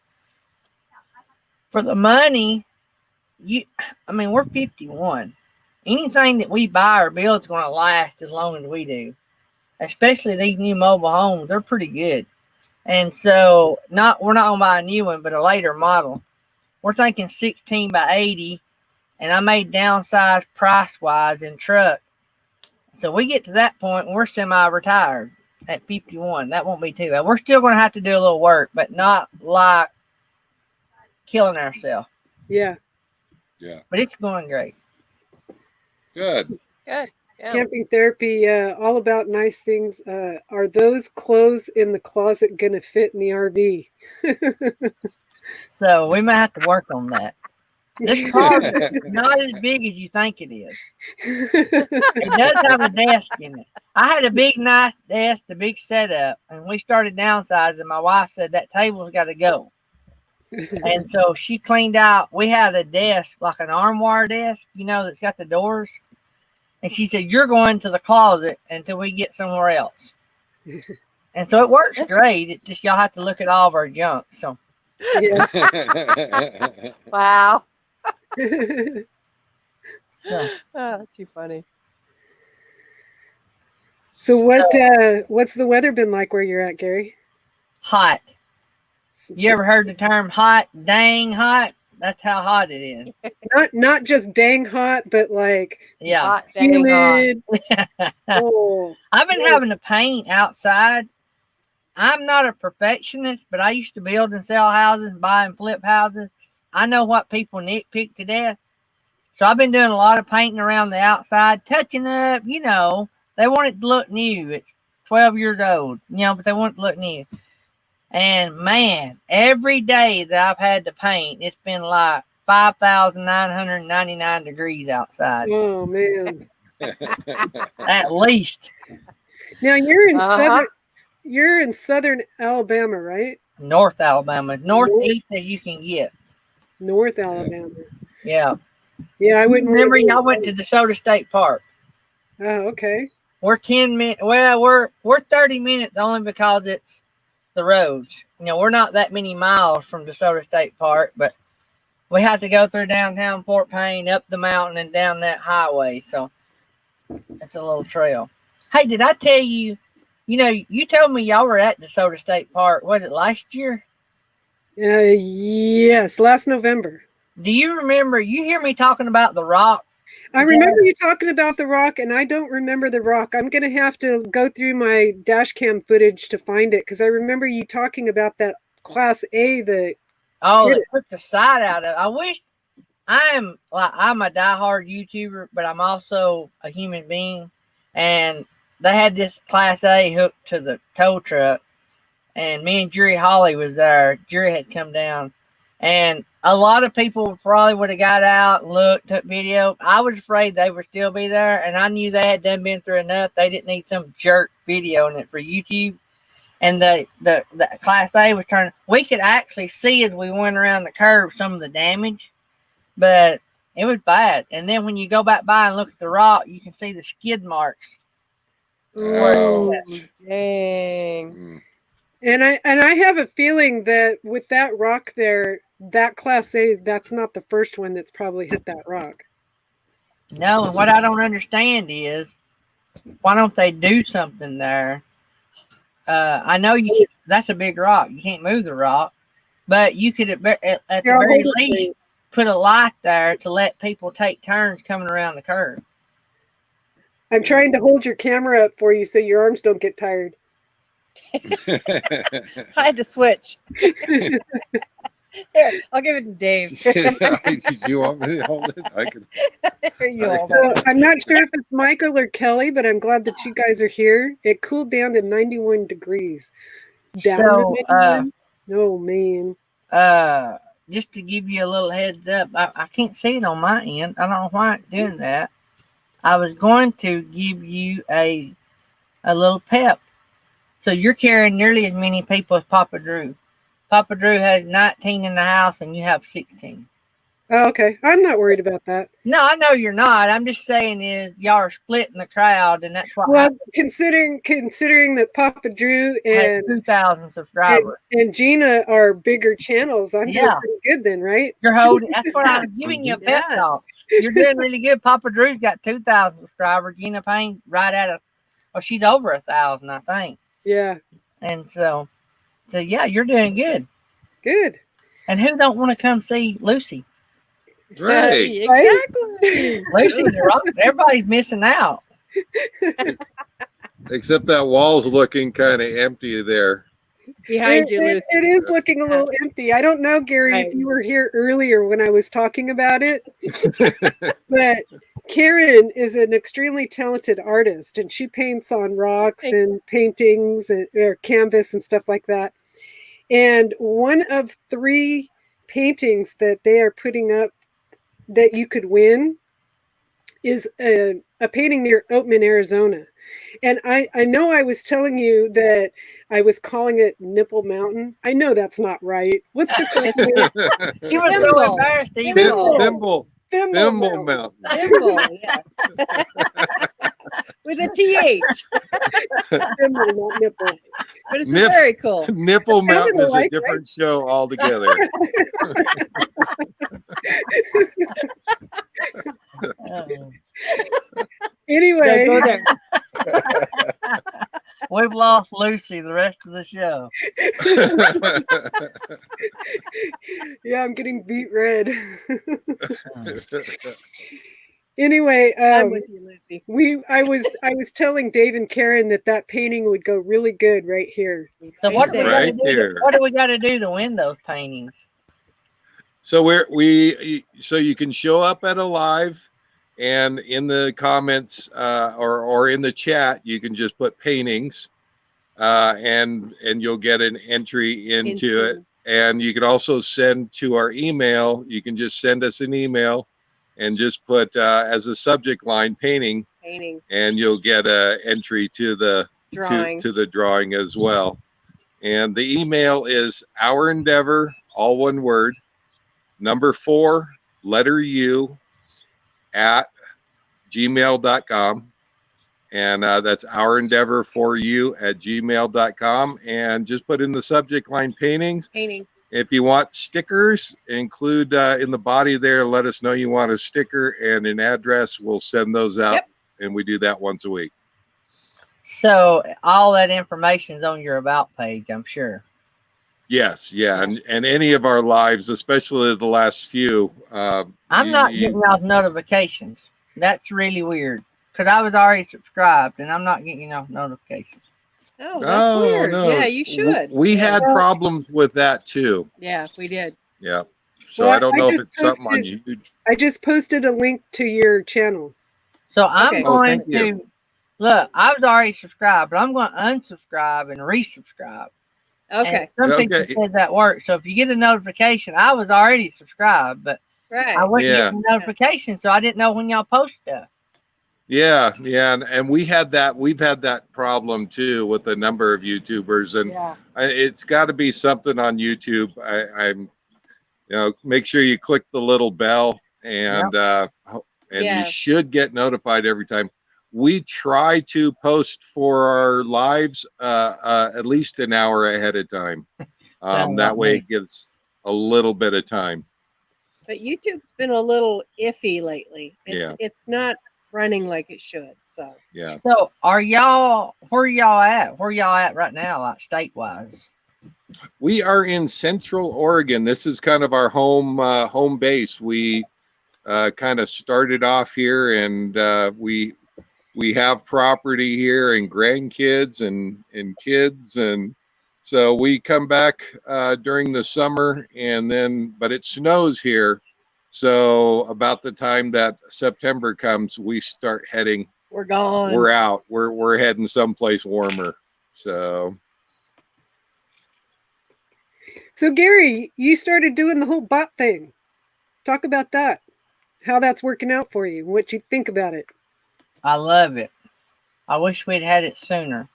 for the money, we're 51. Anything that we buy or build is going to last as long as we do. Especially these new mobile homes, they're pretty good. And so we're not going to buy a new one, but a later model. We're thinking 16 by 80, and I may downsize price-wise in truck. So we get to that point, and we're semi-retired at 51. That won't be too bad. We're still going to have to do a little work, but not like killing ourselves.
Yeah.
Yeah.
But it's going great.
Good.
Good. Yeah.
Camping therapy, all about nice things. Are those clothes in the closet going to fit in the RV?
So we might have to work on that. This car is not as big as you think it is. It does have a desk in it. I had a big, nice desk, the big setup, and we started downsizing. My wife said that table's got to go. And so she cleaned out. We had a desk, like an armoire desk, that's got the doors. And she said, you're going to the closet until we get somewhere else. And so it works great. It just, y'all have to look at all of our junk. So.
Yeah.
Wow.
So.
Too funny.
So what's the weather been like where you're at, Gary?
Hot. You ever heard the term hot, dang hot? That's how hot it is.
Not just dang hot, but like
hot,
humid. Oh,
I've been having to paint outside. I'm not a perfectionist, but I used to build and sell houses, buy and flip houses. I know what people nitpick to death. So I've been doing a lot of painting around the outside, touching up, they want it to look new. It's 12 years old, but they want it to look new. And man, every day that I've had to paint, it's been like 5,999 degrees outside.
Oh man.
At least.
Now you're in southern Alabama, right?
North Alabama. Northeast as you can get.
North Alabama.
Yeah.
Yeah, I wouldn't
remember y'all went to DeSoto State Park.
Oh, okay.
We're 10 minutes. Well, we're 30 minutes only because it's the roads. We're not that many miles from DeSoto State Park, but we have to go through downtown Fort Payne, up the mountain, and down that highway. So it's a little trail. Hey, did I tell you? You told me y'all were at DeSoto State Park. Was it last year?
Yes, last November.
Do you remember? You hear me talking about the rock?
I remember you talking about the rock, and I don't remember the rock. I'm going to have to go through my dash cam footage to find it, because I remember you talking about that Class A that...
Oh, that took the side out of it. I wish... I'm a diehard YouTuber, but I'm also a human being. And they had this Class A hooked to the tow truck, and me and Jerry Holly was there. Jerry had come down, and a lot of people probably would have got out and looked, took video. I was afraid they would still be there, and I knew they had done been through enough. They didn't need some jerk videoing it for YouTube. And the Class A was turning. We could actually see as we went around the curve some of the damage, but It was bad. And then when you go back by and look at the rock, you can see the skid marks.
Ooh,
Ouch.
dang.
Mm.
And I have a feeling that with that rock there, that Class A, that's not the first one that's probably hit that rock.
No, and what I don't understand is why don't they do something there? I know that's a big rock. You can't move the rock, but you could at the very least put a light there to let people take turns coming around the curve.
I'm trying to hold your camera up for you so your arms don't get tired.
I had to switch. Here, I'll give it to Dave.
You want me to hold it? I can.
Here you hold
So
it.
I'm not sure if it's Michael or Kelly, but I'm glad that you guys are here. It cooled down to 91 degrees. Down to 91? No, man.
Just to give you a little heads up, I can't see it on my end. I don't know why it's doing that. I was going to give you a little pep. So you're carrying nearly as many people as Papa Drew. Papa Drew has 19 in the house and you have 16.
Oh, okay. I'm not worried about that.
No, I know you're not. I'm just saying is y'all are splitting the crowd, and that's what.
Well, considering that Papa Drew and
2,000 subscribers
and Gina are bigger channels, I'm doing pretty good then, right?
You're holding. That's what I'm giving you a pep talk. You're doing really good. Papa Drew's got 2,000 subscribers. Gina Payne right at she's over 1,000, I think.
Yeah.
And so yeah, you're doing good.
Good.
And who don't want to come see Lucy?
Right.
Exactly.
Lucy's a rock. Everybody's missing out.
Except that wall's looking kind of empty there.
Behind you, Lucy.
It is looking a little empty. I don't know, Gary, if you were here earlier when I was talking about it, but Karen is an extremely talented artist, and she paints on rocks and paintings or canvas and stuff like that. And one of 3 paintings that they are putting up that you could win is a painting near Oatman, Arizona. And I know I was telling you that I was calling it Nipple Mountain. I know that's not right. What's the correct name?
He was so embarrassed.
Thimble Mountain.
Thimble, yeah. With a TH.
Thimble, not nipple.
But it's very cool.
Nipple Mountain is a different show altogether.
Anyway,
go there.
We've lost Lucy the rest of the show.
Yeah, I'm getting beat red. Anyway,
I'm with you, Lucy.
I was telling Dave and Karen that painting would go really good right here.
So what do we got to do to win those paintings?
So so you can show up at a live, and in the comments or in the chat you can just put paintings, and you'll get an entry into it. And you can also send to our email. You can just send us an email and just put as a subject line painting, and you'll get an entry to the drawing. To the drawing as well. And the email is Our Endeavor, all one word, number 4, letter U, at gmail.com. And that's Our Endeavor for you at gmail.com. And just put in the subject line paintings. If you want stickers, include in the body there, let us know you want a sticker and an address. We'll send those out. And we do that once a week. So
all that information is on your About page, I'm sure.
Yes, yeah, and any of our lives, especially the last few.
I'm not getting y'all's notifications. That's really weird, because I was already subscribed, and I'm not getting y'all notifications.
Oh, that's weird. No. Yeah, you should.
We had problems with that too.
Yeah, we did.
Yeah. So I don't know if it's something on YouTube.
I just posted a link to your channel.
So I'm going to look. I was already subscribed, but I'm going to unsubscribe and resubscribe.
Okay.
And some people said that works. So if you get a notification, I was already subscribed, but I wasn't getting a notification, so I didn't know when y'all post stuff.
Yeah, and we had that. We've had that problem too with a number of YouTubers, and it's got to be something on YouTube. I'm, make sure you click the little bell and and you
Yes.
should get notified every time. We try to post for our lives at least an hour ahead of time. That way it gives a little bit of time.
But YouTube's been a little iffy lately.
Yeah.
It's not running like it should. So
Yeah.
So are y'all, where y'all at? Where y'all at right now, like state wise?
We are in Central Oregon. This is kind of our home base. We kind of started off here, and we have property here and grandkids and kids, and so we come back during the summer, and then but it snows here, so about the time that September comes, we start heading.
we're gone.
We're out. We're heading someplace warmer. So
Gary, you started doing the whole bot thing. Talk about that. How that's working out for you. What you think about it.
I love it. I wish we'd had it sooner.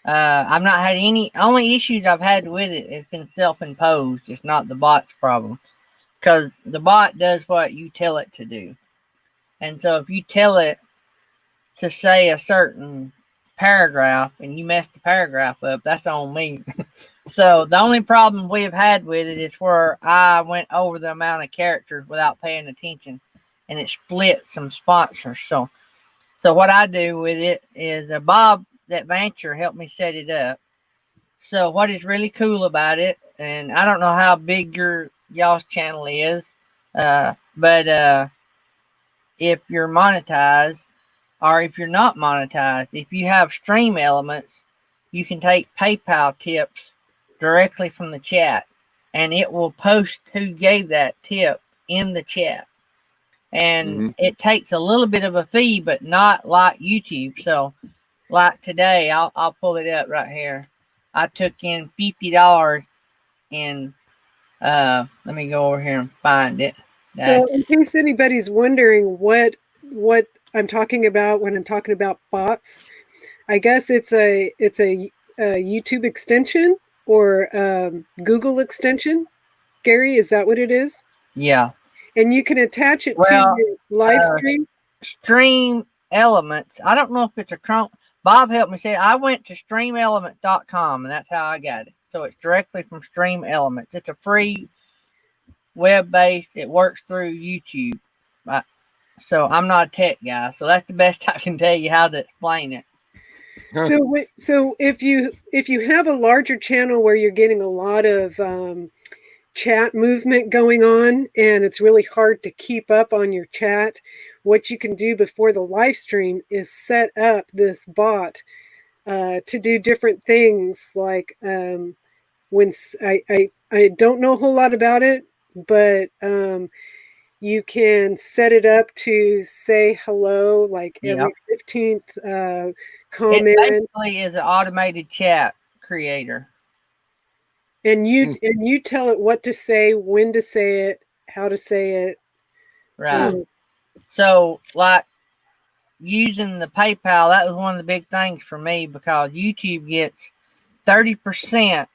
I've not had any, only issues I've had with it has been self-imposed. It's not the bot's problem. Because the bot does what you tell it to do. And so if you tell it to say a certain paragraph and you mess the paragraph up, that's on me. So the only problem we have had with it is where I went over the amount of characters without paying attention, and it split some sponsors. So what I do with it is Bob that Venture helped me set it up. So what is really cool about it, and I don't know how big y'all's channel is, but if you're monetized or if you're not monetized, if you have stream elements, you can take PayPal tips directly from the chat, and it will post who gave that tip in the chat. And it takes a little bit of a fee, but not like YouTube. So like today, I'll pull it up right here. I took in $50 in let me go over here and find it.
So in case anybody's wondering what I'm talking about when I'm talking about bots, I guess it's a YouTube extension or Google extension. Gary, is that what it is?
Yeah.
And you can attach it to your live stream.
Stream Elements. I don't know if it's a Chrome. Bob helped me say I went to streamelement.com and that's how I got it. So it's directly from Stream Elements. It's a free web-based. It works through YouTube. So I'm not a tech guy. So that's the best I can tell you how to explain it.
So if you have a larger channel where you're getting a lot of chat movement going on and it's really hard to keep up on your chat, what you can do before the live stream is set up this bot to do different things. Like when I don't know a whole lot about it, but you can set it up to say hello like every 15th comment.
It basically is an automated chat creator.
And you tell it what to say, when to say it, how to say it.
Right. So like using the PayPal, that was one of the big things for me because YouTube gets 30%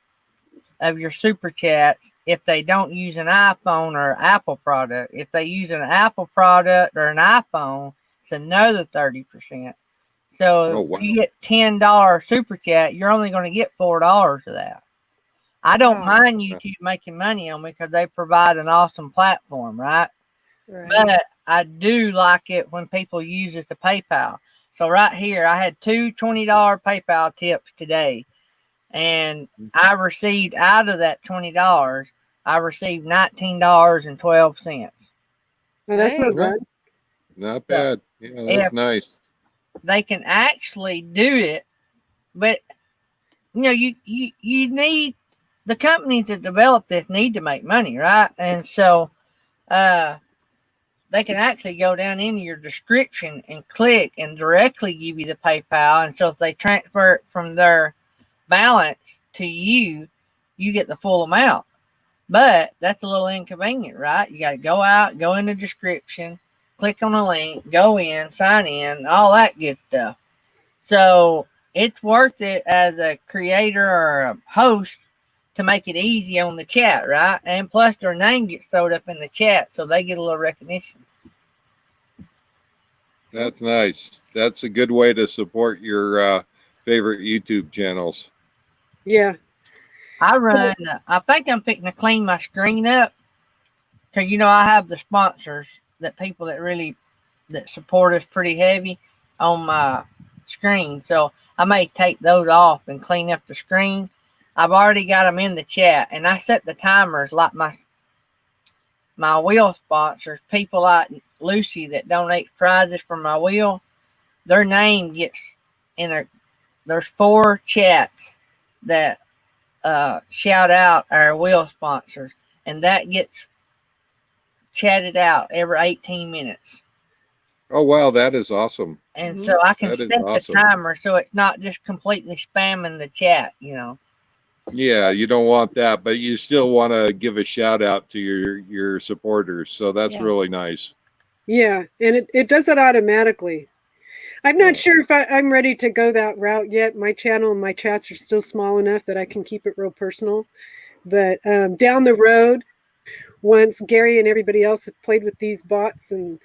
of your super chats if they don't use an iPhone or Apple product. If they use an Apple product or an iPhone, it's another 30%. So if you get $10 super chat, you're only going to get $4 of that. I don't mind YouTube making money on me because they provide an awesome platform, right? But I do like it when people use it to PayPal. So right here, I had two $20 PayPal tips today. And I received out of that $20, I received $19.12.
Well, that's not bad.
Not bad. Yeah, that's nice.
They can actually do it, but you know, you need the companies that develop this need to make money, right? And so they can actually go down into your description and click and directly give you the PayPal. And so if they transfer it from their balance to you, you get the full amount. But that's a little inconvenient, right? You got to go out, go in the description, click on the link, go in, sign in, all that good stuff. So it's worth it as a creator or a host to make it easy on the chat, right? And plus their name gets thrown up in the chat, so they get a little recognition.
That's nice. That's a good way to support your favorite YouTube channels.
Yeah.
I think I'm fixing to clean my screen up because, I have the sponsors, that people that support us pretty heavy on my screen. So I may take those off and clean up the screen. I've already got them in the chat, and I set the timers like my wheel sponsors, people like Lucy that donate prizes for my wheel. Their name gets there's 4 chats that shout out our wheel sponsors, and that gets chatted out every 18 minutes.
Oh, wow. That is awesome.
And so I can set
awesome.
the timer so it's not just completely spamming the chat,
Yeah, you don't want that, but you still want to give a shout out to your supporters. So that's really nice.
Yeah, and it does it automatically. I'm not sure if I'm ready to go that route yet. My channel and my chats are still small enough that I can keep it real personal. But down the road, once Gary and everybody else have played with these bots and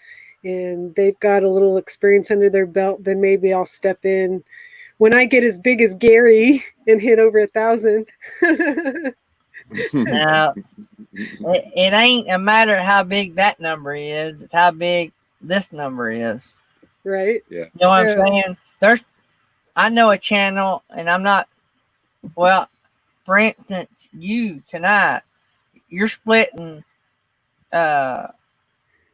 they've got a little experience under their belt, then maybe I'll step in when I get as big as Gary and hit over 1,000.
Now, it ain't a matter of how big that number is, it's how big this number is.
Right?
Yeah.
You know what I'm saying? I know a channel, and I'm not, well, for instance, you tonight, you're splitting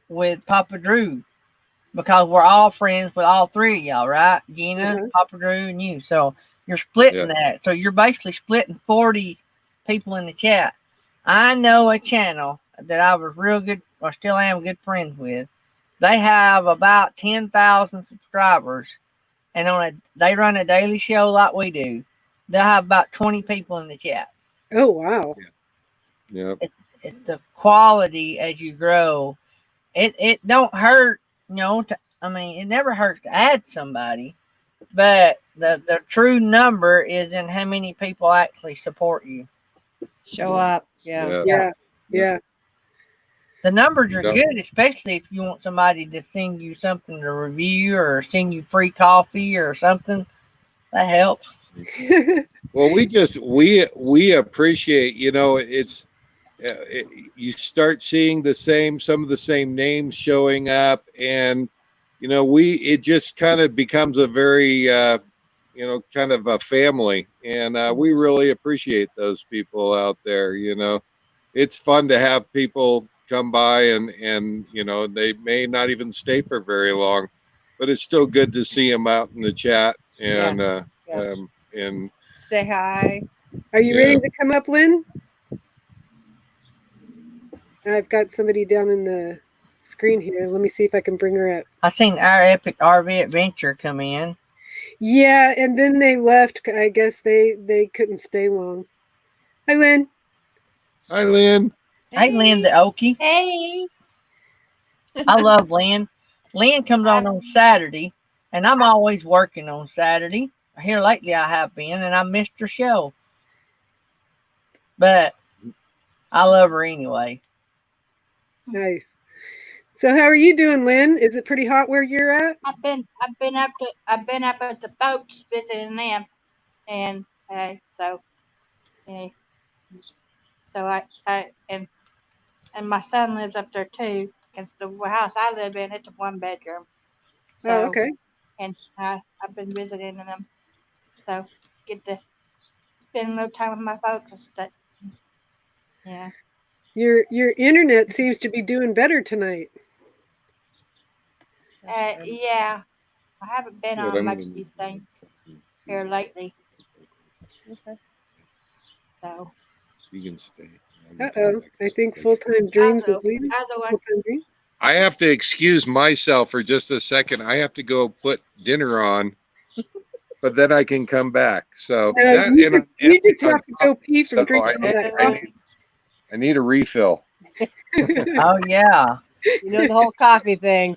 with Papa Drew because we're all friends with all 3 of y'all, right? Gina, Papa Drew, and you. So you're splitting that. So you're basically splitting 40 people in the chat. I know a channel that I was real good, or still am good friends with. They have about 10,000 subscribers, and they run a daily show like we do. They'll have about 20 people in the chat.
Oh, wow.
Yeah.
The quality as you grow, it don't hurt, it never hurts to add somebody, but the true number is in how many people actually support you.
Show up.
Yeah.
The numbers are good, especially if you want somebody to send you something to review or send you free coffee or something. That helps.
Well, we appreciate, it's you start seeing some of the same names showing up, and it just kind of becomes a very kind of a family, and we really appreciate those people out there. It's fun to have people come by, and they may not even stay for very long, but it's still good to see them out in the chat and and
say hi.
Are you ready to come up, Lynn? I've got somebody down in the screen here. Let me see if I can bring her up.
I seen Our Epic RV Adventure come in.
Yeah, and then they left. I guess they couldn't stay long. Hi, Lynn.
Hi, Lynn.
Hey, Lynn the Okie.
Hey.
I love Lynn. Lynn comes on Saturday, and I'm always working on Saturday. Here lately I have been, and I missed her show. But I love her anyway.
Nice. So how are you doing, Lynn? Is it pretty hot where you're at?
I've been up at the boats visiting them, and so my son lives up there too. And the house I live in, it's a 1-bedroom. So,
okay.
And I've been visiting them, so get to spend a little time with my folks and stuff. Yeah.
Your internet seems to be doing better tonight.
Yeah. I haven't been on much of these things here lately.
Okay.
So.
You can stay.
Uh-oh. I think full-time dreams of leaders.
I have to excuse myself for just a second. I have to go put dinner on, but then I can come back. So
you just have to go pee from drinking all that coffee.
I need a refill.
Oh, yeah.
The whole coffee thing.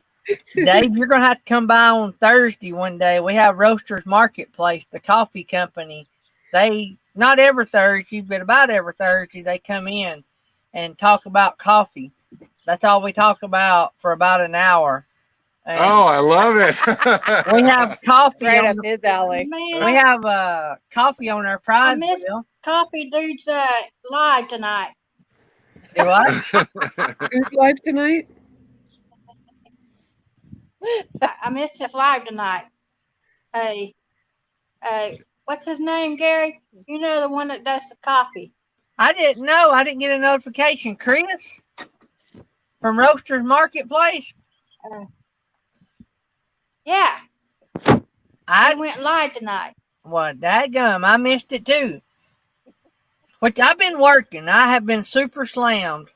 Dave, you're going to have to come by on Thursday one day. We have Roasters Marketplace, the coffee company. They not every Thursday, but about every Thursday, they come in and talk about coffee. That's all we talk about for about an hour. And
oh, I love
we
it.
have coffee
Right
on
up his alley.
Man,
we have coffee on our
I
prize
missed
wheel.
Coffee Dude's live tonight.
Do what?
Who's live tonight?
I missed his live tonight. Hey, what's his name, Gary? You know, the one that does the coffee.
I didn't know. I didn't get a notification. Chris from Roasters Marketplace.
Yeah, he
I
went live tonight.
Well, dadgum, I missed it too. Which I've been working. I have been super slammed.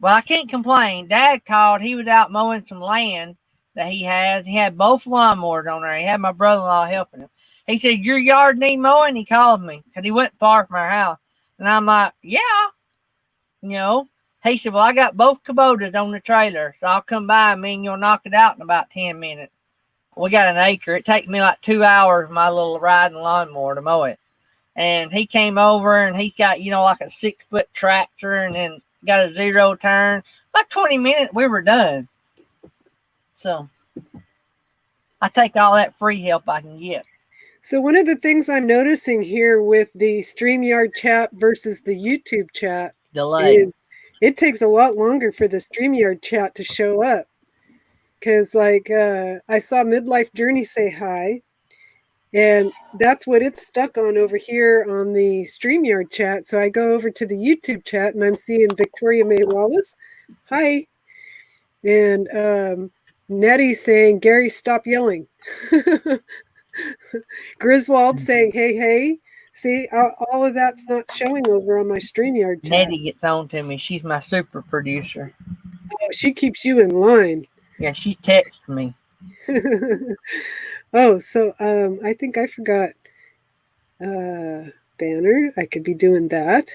Well, I can't complain. Dad called. He was out mowing some land that he has. He had both lawnmowers on there. He had my brother-in-law helping him. He said, your yard need mowing? He called me because he wasn't far from our house. And I'm like, yeah. You know, he said, well, I got both Kubotas on the trailer, so I'll come by and me and you'll knock it out in about 10 minutes. We got an acre. It takes me like 2 hours, my little riding lawnmower to mow it. And he came over and he got, you know, like a 6-foot tractor and then got a 0 turn. About 20 minutes, we were done. So I take all that free help I can get.
So one of the things I'm noticing here with the StreamYard chat versus the YouTube chat
Delay.
is it takes a lot longer for the StreamYard chat to show up. Because like I saw Midlife Journey say hi, and that's what it's stuck on over here on the StreamYard chat. So I go over to the YouTube chat and I'm seeing Victoria May Wallace. Hi. And Nettie saying, Gary, stop yelling. Griswold saying, hey, hey. See, all of that's not showing over on my StreamYard chat.
Nettie gets on to me. She's my super producer.
Oh, she keeps you in line.
Yeah, she texts me.
Oh, so I think I forgot banner. I could be doing that.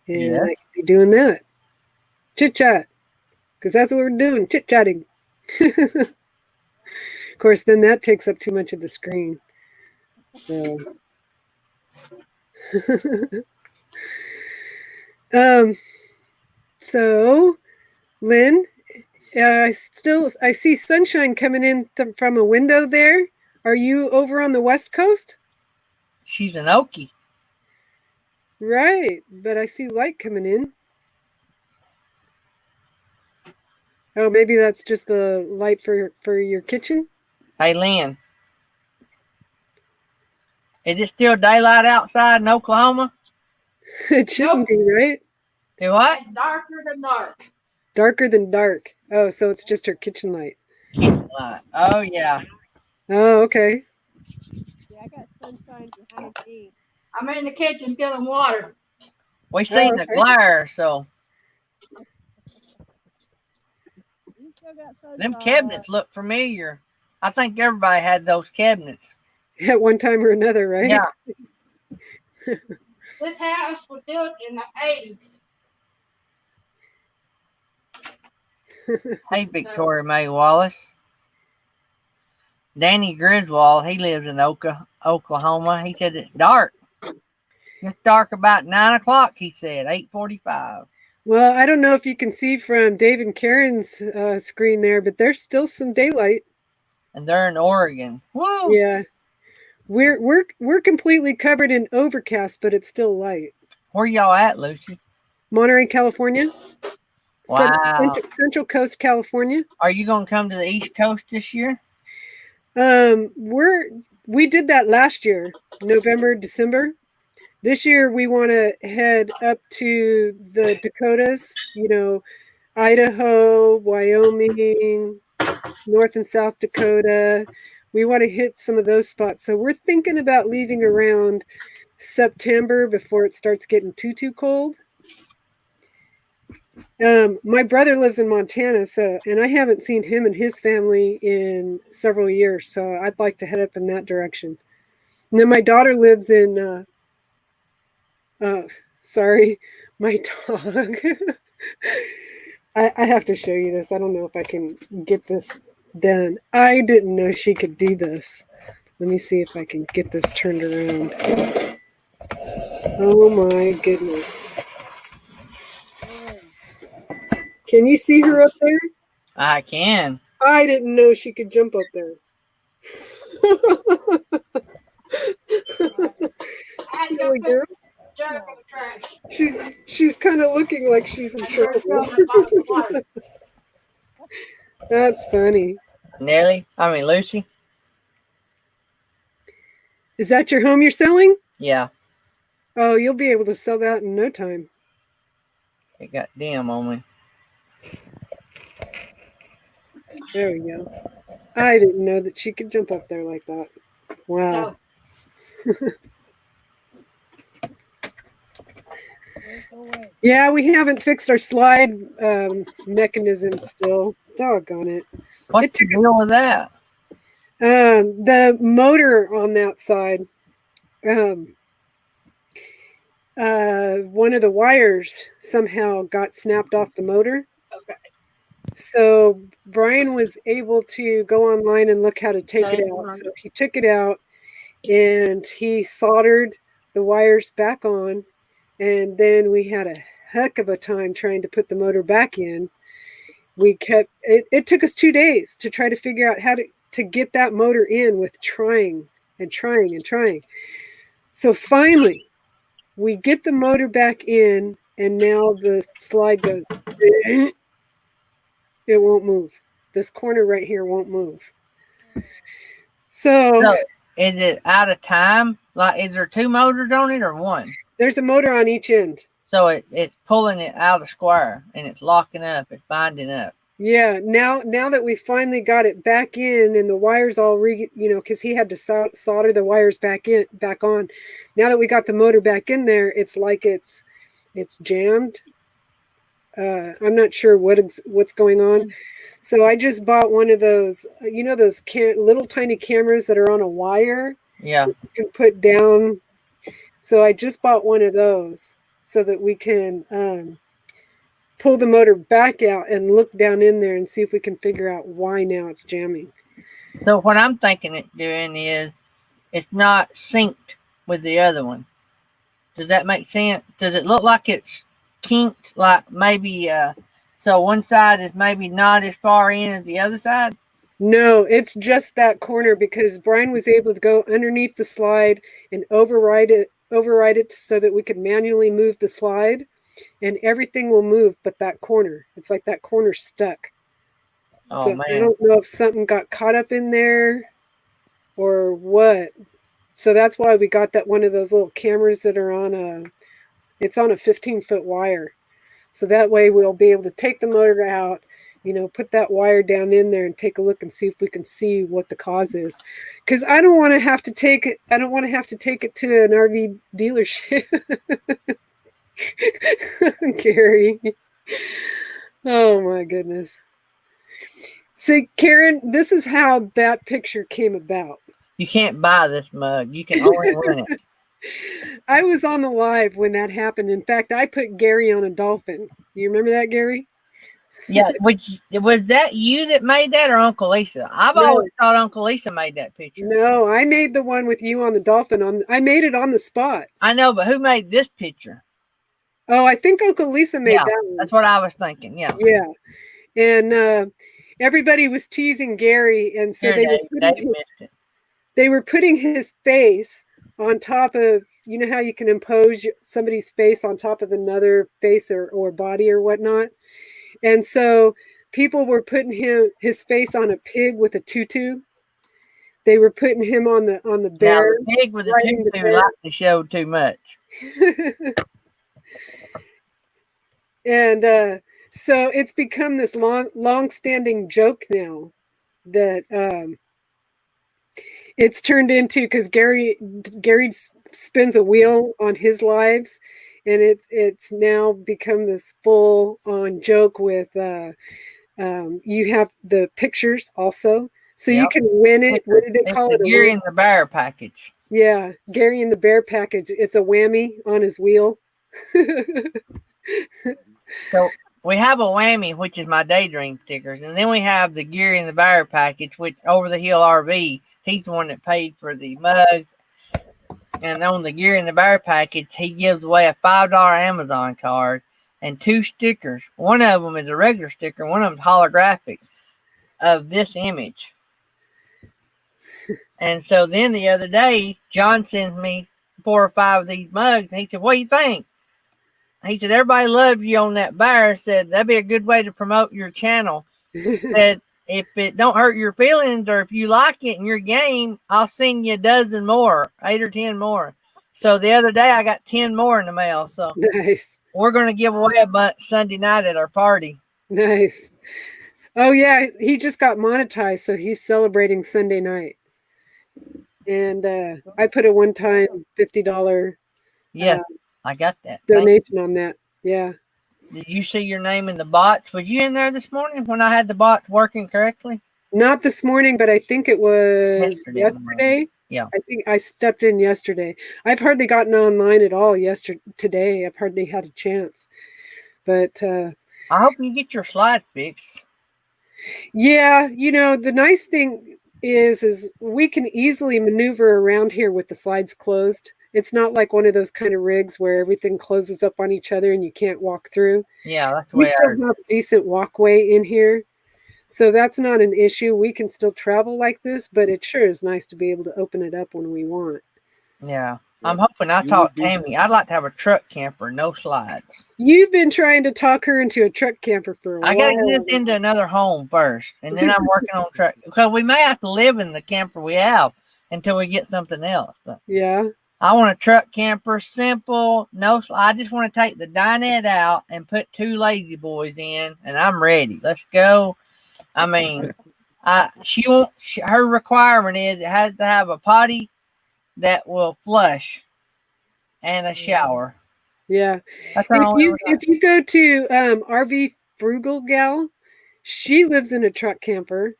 And
Yes.
I could be doing that. Chit chat. Because that's what we're doing, chit chatting. Of course, then that takes up too much of the screen. So, so Lynn, I see sunshine coming in from a window there. Are you over on the West Coast?
She's an Okie.
Right, but I see light coming in. Oh, maybe that's just the light for your kitchen?
Hey, Lynn. Is it still daylight outside in Oklahoma?
It shouldn't be, right?
Do what?
It's darker than dark.
Darker than dark. Oh, so it's just her kitchen light.
Kitchen light. Oh, yeah.
Oh, okay.
Yeah, I got sunshine behind me.
I'm in the kitchen filling water.
We see the
okay.
glare, so.
You still got sunshine.
Them cabinets look familiar. I think everybody had those cabinets.
At one time or another, right?
Yeah.
This house was built in the 80s.
Hey, Victoria May Wallace. Danny Griswold, he lives in Oklahoma. He said it's dark. It's dark about 9 o'clock, he said, 8:45.
Well, I don't know if you can see from Dave and Karen's screen there, but there's still some daylight.
And they're in Oregon. Woo!
Yeah. We're completely covered in overcast, but it's still light.
Where y'all at, Lucy?
Monterey, California.
Wow.
Central Coast, California.
Are you going to come to the East Coast this year?
We did that last year, November, December. This year we want to head up to the Dakotas, Idaho, Wyoming, North and South Dakota. We want to hit some of those spots. So we're thinking about leaving around September before it starts getting too cold. My brother lives in Montana, and I haven't seen him and his family in several years, so I'd like to head up in that direction. And then my daughter lives in sorry, my dog. I have to show you this. I don't know if I can get this done. I didn't know she could do this. Let me see if I can get this turned around. Oh my goodness. Can you see her up there?
I can.
I didn't know she could jump up there. Silly girl. She's kind of looking like she's in trouble. That's funny.
Lucy.
Is that your home you're selling?
Yeah.
Oh, you'll be able to sell that in no time.
It got dim on me.
There we go. I didn't know that she could jump up there like that. Wow. Yeah, we haven't fixed our slide mechanism still. Doggone it.
What's the deal with that?
The motor on that side, one of the wires somehow got snapped off the motor.
Okay.
So Brian was able to go online and look how to take it out. So he took it out and he soldered the wires back on. And then we had a heck of a time trying to put the motor back in. It took us 2 days to try to figure out how to get that motor in with trying and trying and trying. So finally, we get the motor back in, and now the slide goes, it won't move. This corner right here won't move. So
is it out of time? Like, is there 2 motors on it or 1?
There's a motor on each end.
So it's pulling it out of square and it's locking up, it's binding up.
Yeah, now that we finally got it back in and the wires all because he had to solder the wires back on. Now that we got the motor back in there, it's like it's jammed. I'm not sure what's going on. So I just bought one of those, those little tiny cameras that are on a wire.
Yeah.
You can put down. So I just bought one of those so that we can pull the motor back out and look down in there and see if we can figure out why now it's jamming.
So what I'm thinking it's doing is it's not synced with the other one. Does that make sense? Does it look like it's kinked, like maybe so one side is maybe not as far in as the other side?
No, it's just that corner because Brian was able to go underneath the slide and override it so that we could manually move the slide. And everything will move but that corner. It's like that corner stuck.
Oh,
so
man.
I don't know if something got caught up in there or what. So that's why we got that one of those little cameras that are on a 15-foot wire. So that way we'll be able to take the motor out, put that wire down in there and take a look and see if we can see what the cause is. Because I don't want to have to take it to an RV dealership. Gary. Oh my goodness. See, Karen, this is how that picture came about.
You can't buy this mug. You can only rent it.
I was on the live when that happened. In fact, I put Gary on a dolphin. You remember that, Gary?
Yeah. Was that you that made that or Uncle Lisa? I've always thought Uncle Lisa made that picture.
No, I made the one with you on the dolphin. I made it on the spot.
I know, but who made this picture?
Oh, I think Uncle Lisa made that one.
That's what I was thinking. Yeah.
Yeah. And everybody was teasing Gary, and so they were putting his face on top of, how you can impose somebody's face on top of another face or body or whatnot. And so people were putting his face on a pig with a tutu. They were putting him on the bear.
Now, the pig with a tutu likes to show too much.
And so it's become this long-standing joke now that it's turned into, because Gary spins a wheel on his lives, and it's now become this full-on joke with you have the pictures also, so you can win it. What did they call it?
Gary and the Bear package.
Yeah, Gary and the Bear package. It's a whammy on his wheel.
So we have a whammy, which is my daydream stickers, and then we have the Gary and the Bear package, which Over the Hill RV, he's the one that paid for the mugs And on the Gear in the Bear package, he gives away a $5 Amazon card and 2 stickers. One of them is a regular sticker. One of them is holographic of this image. And so then the other day, John sends me 4 or 5 of these mugs. And he said, what do you think? He said, everybody loves you on that bear. Said, that'd be a good way to promote your channel. Said, if it don't hurt your feelings or if you like it in your game, I'll send you a dozen more, 8 or 10 more. So the other day I got 10 more in the mail. So
Nice.
we're going to give away a bunch Sunday night at our party.
Nice. Oh yeah, he just got monetized, so he's celebrating Sunday night. And I put a one-time $50
Yes, I got that.
donation on that. Yeah.
Did you see your name in the bots? Was you in there this morning when I had the bots working correctly?
Not this morning, but I think it was yesterday.
Yeah.
I think I stepped in yesterday. I've hardly gotten online at all today. I've hardly had a chance. But
I hope you get your slide fixed.
Yeah, the nice thing is we can easily maneuver around here with the slides closed. It's not like one of those kind of rigs where everything closes up on each other and you can't walk through.
Yeah, that's the
we
way
still have a decent walkway in here. So that's not an issue. We can still travel like this, but it sure is nice to be able to open it up when we want.
Yeah. I'm hoping I talk Tammy. I'd like to have a truck camper, no slides.
You've been trying to talk her into a truck camper for a while.
I got to get this into another home first, and then I'm working on truck. Because we may have to live in the camper we have until we get something else. But
yeah.
I want a truck camper, simple, no. I just want to take the dinette out and put 2 lazy boys in, and I'm ready. Let's go. I mean, her requirement is it has to have a potty that will flush and a shower.
Yeah. If you go to RV Frugal Gal, she lives in a truck camper,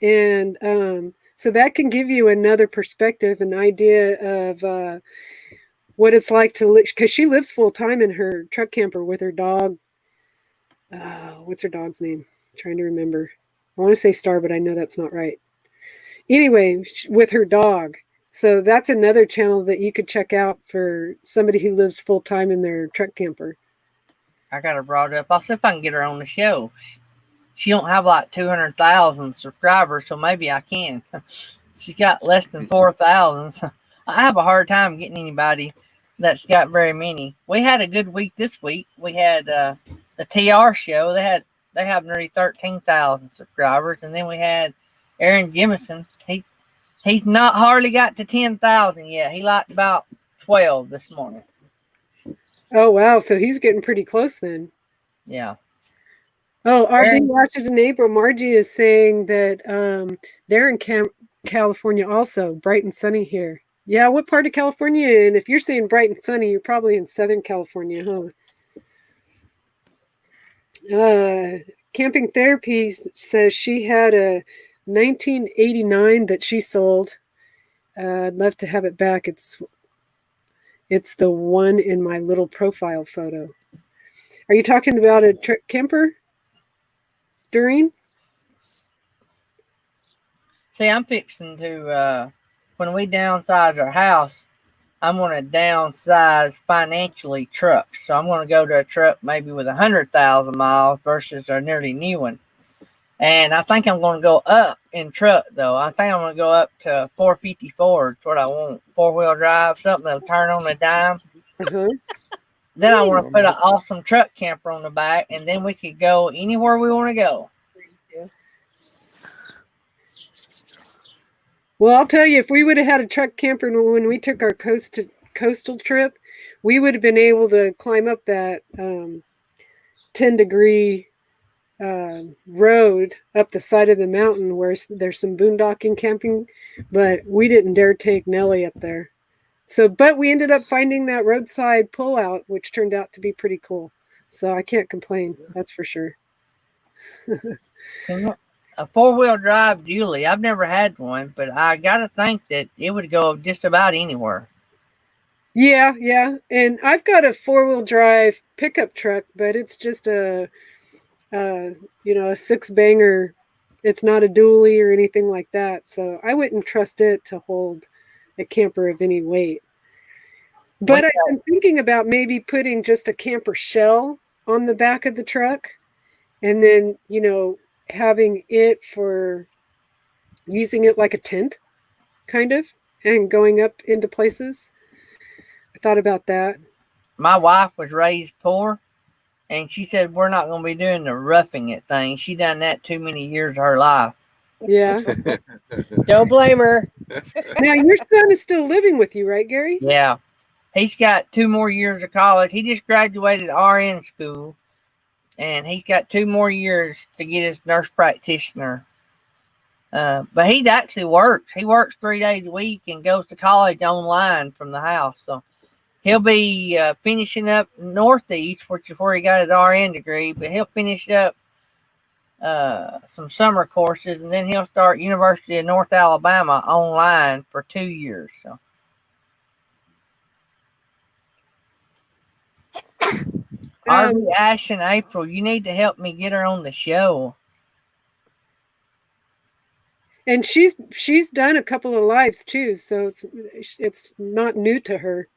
and so that can give you another perspective, an idea of what it's like to live, because she lives full time in her truck camper with her dog. What's her dog's name? I'm trying to remember. I want to say Star, but I know that's not right. Anyway, with her dog. So that's another channel that you could check out for somebody who lives full time in their truck camper.
I got her brought up. I'll see if I can get her on the show. She don't have like 200,000 subscribers, so maybe I can. She's got less than 4,000. So I have a hard time getting anybody that's got very many. We had a good week this week. We had the TR show. They have nearly 13,000 subscribers, and then we had Aaron Jemison. He's not hardly got to 10,000 yet. He liked about 12 this morning.
Oh wow! So he's getting pretty close then.
Yeah.
Oh, RB Watches in April. Margie is saying that they're in California also, bright and sunny here. Yeah, what part of California? And if you're saying bright and sunny, you're probably in Southern California, huh? Camping Therapy says she had a 1989 that she sold. I'd love to have it back. It's the one in my little profile photo. Are you talking about a truck camper, Doreen?
See, I'm fixing to, when we downsize our house, I'm going to downsize financially trucks. So I'm going to go to a truck maybe with 100,000 miles versus a nearly new one. And I think I'm going to go up in truck, though. I think I'm going to go up to 450 Ford. That's what I want. 4-wheel drive, something that'll turn on a dime.
Uh-huh.
Then I want to put an awesome truck camper on the back, and then we could go anywhere we want to go.
Well, I'll tell you, if we would have had a truck camper when we took our coastal trip, we would have been able to climb up that 10-degree road up the side of the mountain where there's some boondocking camping, but we didn't dare take Nellie up there. So, but we ended up finding that roadside pullout, which turned out to be pretty cool. So I can't complain. That's for sure.
A 4-wheel drive dually. I've never had one, but I got to think that it would go just about anywhere.
Yeah. And I've got a 4-wheel drive pickup truck, but it's just a 6-banger. It's not a dually or anything like that. So I wouldn't trust it to hold a camper of any weight. But I've been thinking about maybe putting just a camper shell on the back of the truck, and then, you know, having it for using it like a tent, kind of, and going up into places. I thought about that.
My wife was raised poor, and she said we're not going to be doing the roughing it thing. She done that too many years of her life.
Yeah.
Don't blame her.
Now, your son is still living with you, right, Gary?
Yeah. He's got 2 more years of college. He just graduated RN school, and he's got 2 more years to get his nurse practitioner. But he actually works. He works 3 days a week and goes to college online from the house. So he'll be finishing up Northeast, which is where he got his RN degree, but he'll finish up some summer courses, and then he'll start University of North Alabama online for 2 years. So RV Ash and April, you need to help me get her on the show.
And she's done a couple of lives too, so it's not new to her.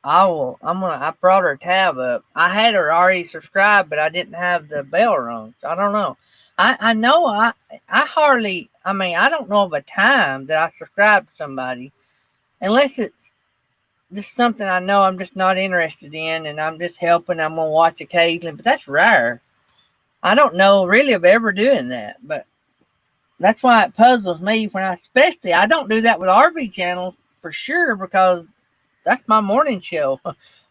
I brought her tab up. I had her already subscribed, but I didn't have the bell rung. So I don't know. I know I don't know of a time that I subscribe to somebody, unless it's just something I know I'm just not interested in, and I'm just helping. I'm gonna watch occasionally, but that's rare. I don't know really of ever doing that, but that's why it puzzles me especially I don't do that with RV channels for sure, because that's my morning show.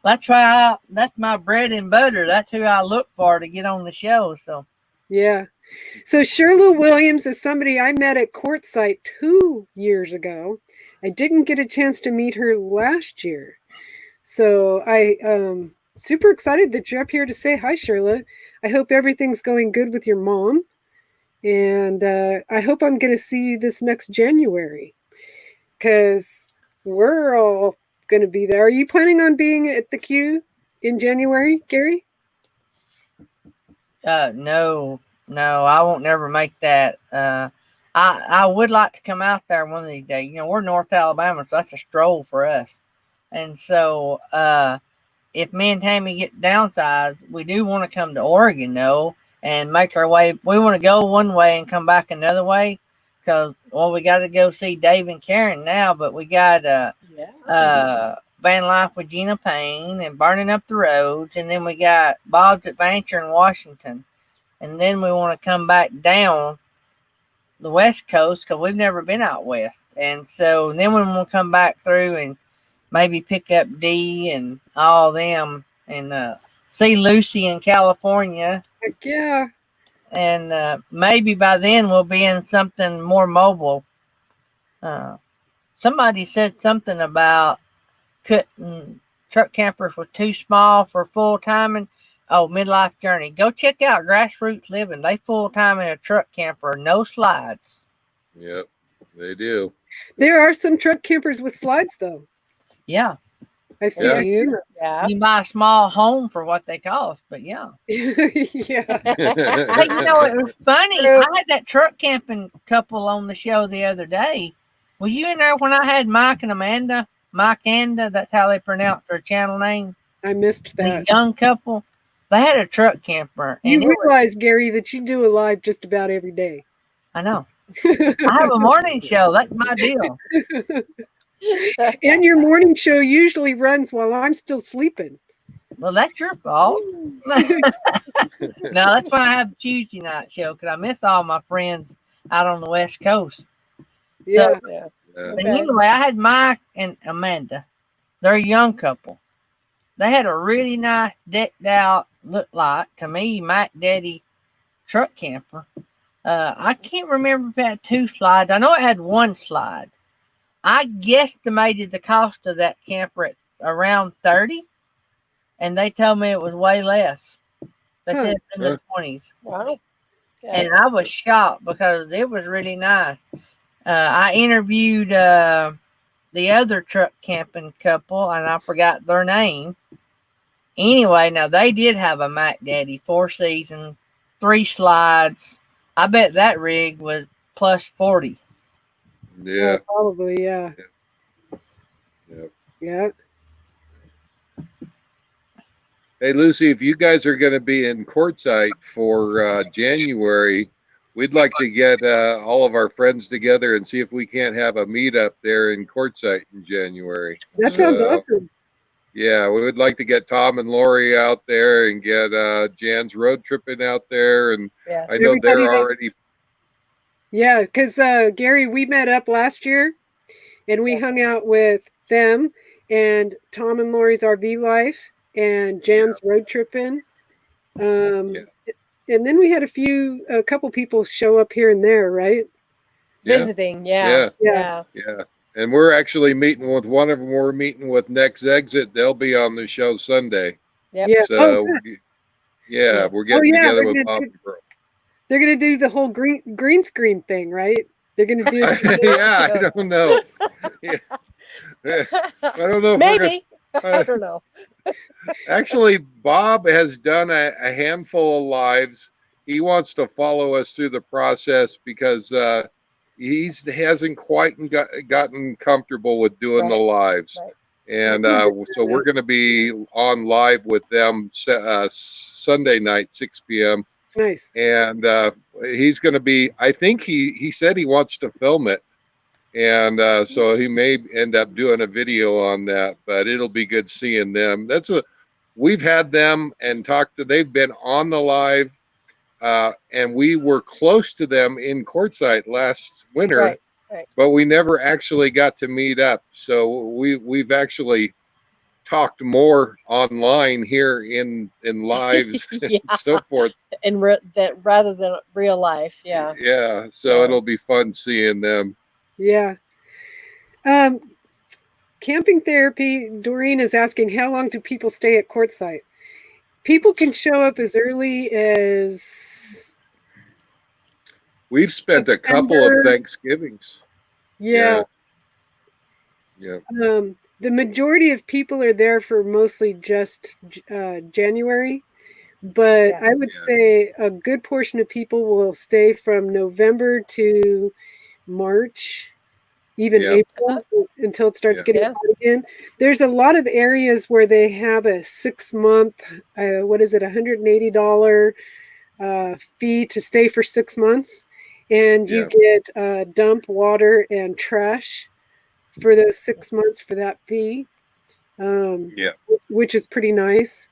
That's my bread and butter. That's who I look for to get on the show. So
yeah. So Shirley Williams is somebody I met at Quartzsite 2 years ago. I didn't get a chance to meet her last year. So I super excited that you're up here to say hi, Shirley. I hope everything's going good with your mom. And I hope I'm going to see you this next January, because we're all going to be there. Are you planning on being at the Q in January, Gary?
no, I won't never make that. I would like to come out there one of these days. You know, we're North Alabama, so that's a stroll for us. And so if me and Tammy get downsized, we do want to come to Oregon, though, and make our way. We want to go one way and come back another way, because we got to go see Dave and Karen now, but we got Van Life with Gina Payne and Burning Up the Roads, and then we got Bob's Adventure in Washington, and then we want to come back down the West Coast, because we've never been out west, and so then we want to come back through and maybe pick up Dee and all them, and see Lucy in California.
Heck yeah.
And maybe by then we'll be in something more mobile. Somebody said something about cutting truck campers were too small for full timing. Oh, midlife journey. Go check out Grassroots Living. They full time in a truck camper, no slides.
Yep, they do.
There are some truck campers with slides, though.
Yeah.
I've seen you.
Yeah.
You buy a small home for what they cost, but yeah.
Yeah.
Hey, you know, it was funny. I had that truck camping couple on the show the other day. Were you in there when I had Mike and Amanda? Mike Anda, that's how they pronounce their channel name.
I missed that.
The young couple. They had a truck camper.
And you realize, Gary, that you do a live just about every day.
I know. I have a morning show. That's my deal.
And your morning show usually runs while I'm still sleeping.
Well, that's your fault. No, that's why I have the Tuesday night show, because I miss all my friends out on the West Coast.
Yeah.
So, but anyway, I had Mike and Amanda. They're a young couple. They had a really nice decked out, look like to me, Mac Daddy truck camper. I can't remember if it had 2 slides. I know it had 1 slide. I guesstimated the cost of that camper at around $30, and they told me it was way less. They said it was in the 20s.
Wow.
And I was shocked because it was really nice. I interviewed the other truck camping couple, and I forgot their name. Anyway, now they did have a Mac Daddy 4-season, 3 slides. I bet that rig was plus 40.
Yeah.
Probably, yeah.
Yep.
Yeah.
Hey, Lucy, if you guys are going to be in Quartzsite for January, we'd like to get all of our friends together and see if we can't have a meetup there in Quartzsite in January.
That sounds awesome.
Yeah, we would like to get Tom and Lori out there and get Jan's road tripping out there. And
Yes.
I know they're already.
Yeah, because Gary, we met up last year and we hung out with them and Tom and Lori's RV Life and Jan's road tripping. And then we had a couple people show up here and there, right?
Visiting,
yeah. And we're actually meeting with one of them. We're meeting with Next Exit. They'll be on the show Sunday.
Yep.
Yeah.
So, we're getting together with Bob and Pearl.
They're going to do the whole green screen thing, right? They're going to do it.
Yeah, I don't know. I don't know.
Maybe. I don't know.
Actually, Bob has done a handful of lives. He wants to follow us through the process because he hasn't quite gotten comfortable with doing the lives. Right. And so we're going to be on live with them Sunday night, 6 p.m.
Nice.
And he's going to be, I think he said he wants to film it. And so he may end up doing a video on that, but it'll be good seeing them. We've had them and they've been on the live. And we were close to them in Quartzsite last winter, right. But we never actually got to meet up. So we've actually talked more online here in lives and so forth.
And that rather than real life,
Yeah. So it'll be fun seeing them.
Yeah. Camping therapy. Doreen is asking, how long do people stay at Quartzsite? People can show up as early as.
We've spent a couple of Thanksgivings.
Yeah.
Yeah.
The majority of people are there for mostly just January, but I would say a good portion of people will stay from November to March, even April, until it starts getting hot again. There's a lot of areas where they have a 6-month, $180 fee to stay for 6 months, and you get dump water and trash for those 6 months for that fee, which is pretty nice.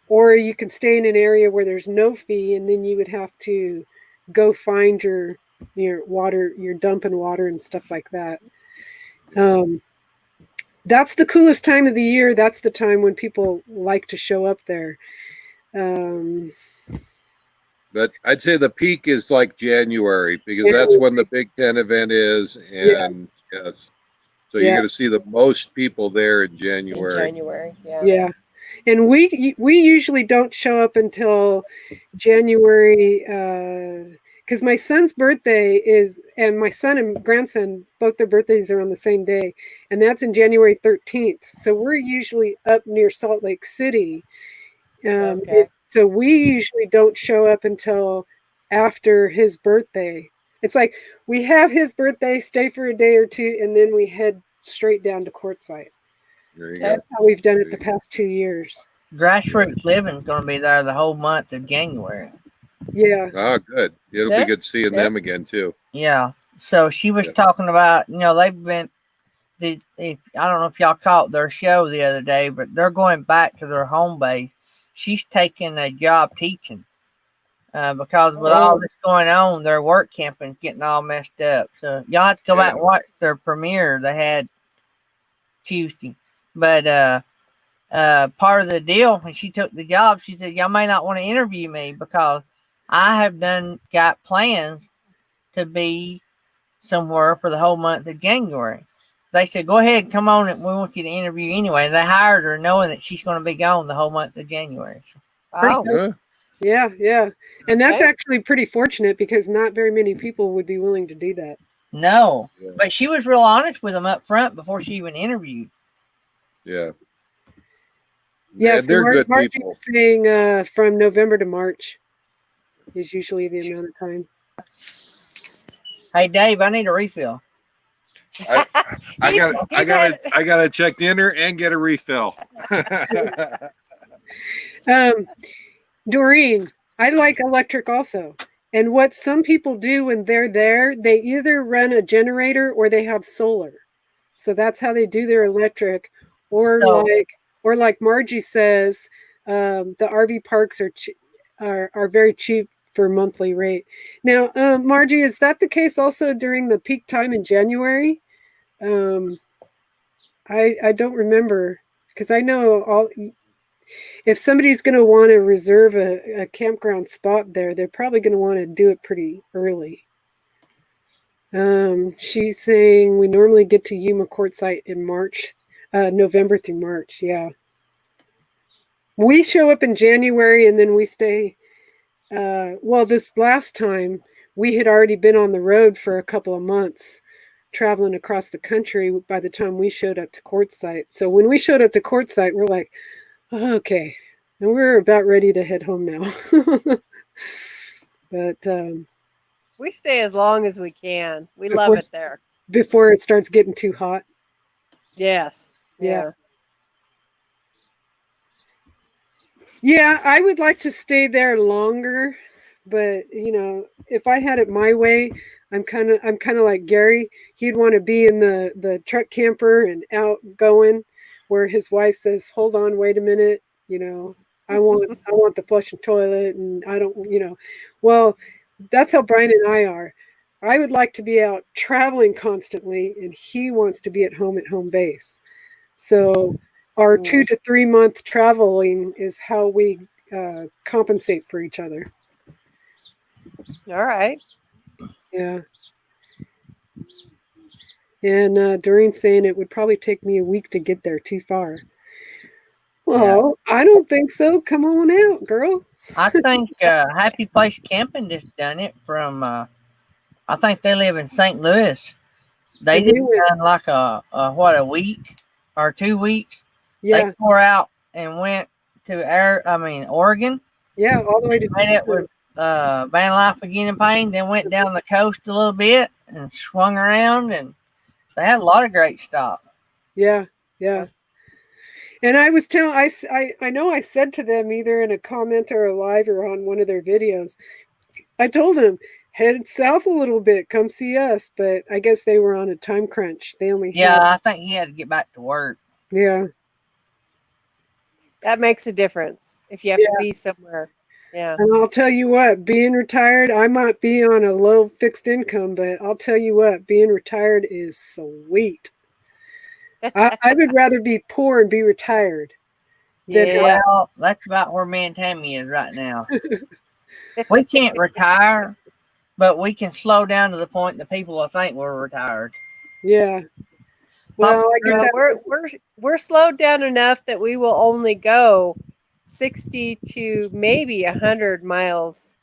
Or you can stay in an area where there's no fee, and then you would have to go find your water, your dump and water and stuff like that. That's the coolest time of the year. That's the time when people like to show up there.
But I'd say the peak is like January, because that's when the Big Ten event is. And so you're going to see the most people there in January.
Yeah. And we usually don't show up until January, because my son's birthday and my son and grandson, both their birthdays are on the same day, and that's in January 13th. So we're usually up near Salt Lake City. So we usually don't show up until after his birthday. It's like we have his birthday, stay for a day or two, and then we head straight down to Quartzsite. That's how we've done it the past 2 years.
Grassroots Living is going to be there the whole month of January.
Yeah.
Oh, good. It'll be good seeing them again too.
Yeah. So she was talking about, they've been, I don't know if y'all caught their show the other day, but they're going back to their home base. She's taking a job teaching because with all this going on, their work camping's getting all messed up. So y'all have to go back and watch their premiere they had Tuesday. But part of the deal when she took the job, she said, y'all may not want to interview me because I have got plans to be somewhere for the whole month of January. They said, go ahead, come on, and we want you to interview anyway. And they hired her knowing that she's going to be gone the whole month of January.
Wow.
Yeah. And that's actually pretty fortunate because not very many people would be willing to do that.
No, but she was real honest with them up front before she even interviewed.
Yeah.
Yes,
they're good people.
Saying from November to March is usually the amount of time.
Hey, Dave, I need a refill.
I gotta check dinner and get a refill.
Doreen, I like electric also. And what some people do when they're there, they either run a generator or they have solar. So that's how they do their electric. Or
So
like Margie says, the RV parks are very cheap for monthly rate. Now, Margie, is that the case also during the peak time in January? I don't remember, because I know if somebody's going to want to reserve a campground spot there, they're probably going to want to do it pretty early. She's saying we normally get to Yuma Quartzsite in March, November through March. Yeah. We show up in January and then we stay. Well, this last time we had already been on the road for a couple of months traveling across the country by the time we showed up to Quartzsite. So when we showed up to Quartzsite, we're like, oh, okay. And we're about ready to head home now. But
we stay as long as we can. We love it there.
Before it starts getting too hot.
Yes.
Yeah. Yeah, I would like to stay there longer, but if I had it my way, I'm kind of like Gary. He'd want to be in the truck camper and out going, where his wife says, "Hold on, wait a minute, I want the flushing toilet, and I don't, well, that's how Brian and I are. I would like to be out traveling constantly, and he wants to be at home base. So our 2 to 3 month traveling is how we compensate for each other.
All right.
Yeah. And Doreen's saying it would probably take me a week to get there too far. Well, yeah. I don't think so. Come on out, girl.
I think Happy Place Camping just done it from, I think they live in St. Louis. They did done like a week or 2 weeks. Yeah. They tore out and went to Oregon.
Yeah, all the way to
made it with Van Life Again in Pain, then went down the coast a little bit and swung around, and they had a lot of great stops.
Yeah, yeah. And I was I know I said to them either in a comment or a live or on one of their videos, I told them, head south a little bit, come see us. But I guess they were on a time crunch. They only
I think he had to get back to work.
Yeah.
That makes a difference if you have to be somewhere. Yeah.
And I'll tell you what, being retired, I might be on a low fixed income, but I'll tell you what, being retired is sweet. I would rather be poor and be retired.
Well, that's about where me and Tammy is right now. We can't retire, but we can slow down to the point that people will think we're retired.
Yeah. Well,
we're slowed down enough that we will only go 60 to maybe 100 miles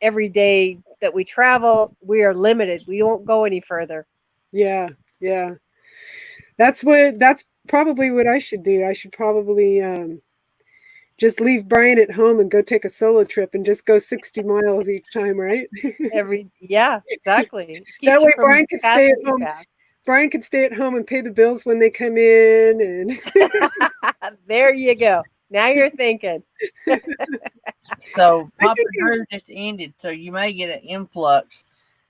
every day that we travel. We are limited. We don't go any further.
Yeah, yeah. That's probably what I should do. I should probably just leave Brian at home and go take a solo trip and just go 60 miles each time, right?
Exactly.
That way Brian could stay at home. Brian could stay at home and pay the bills when they come in, and
there you go. Now you're thinking.
So Papa Drew just ended, so you may get an influx.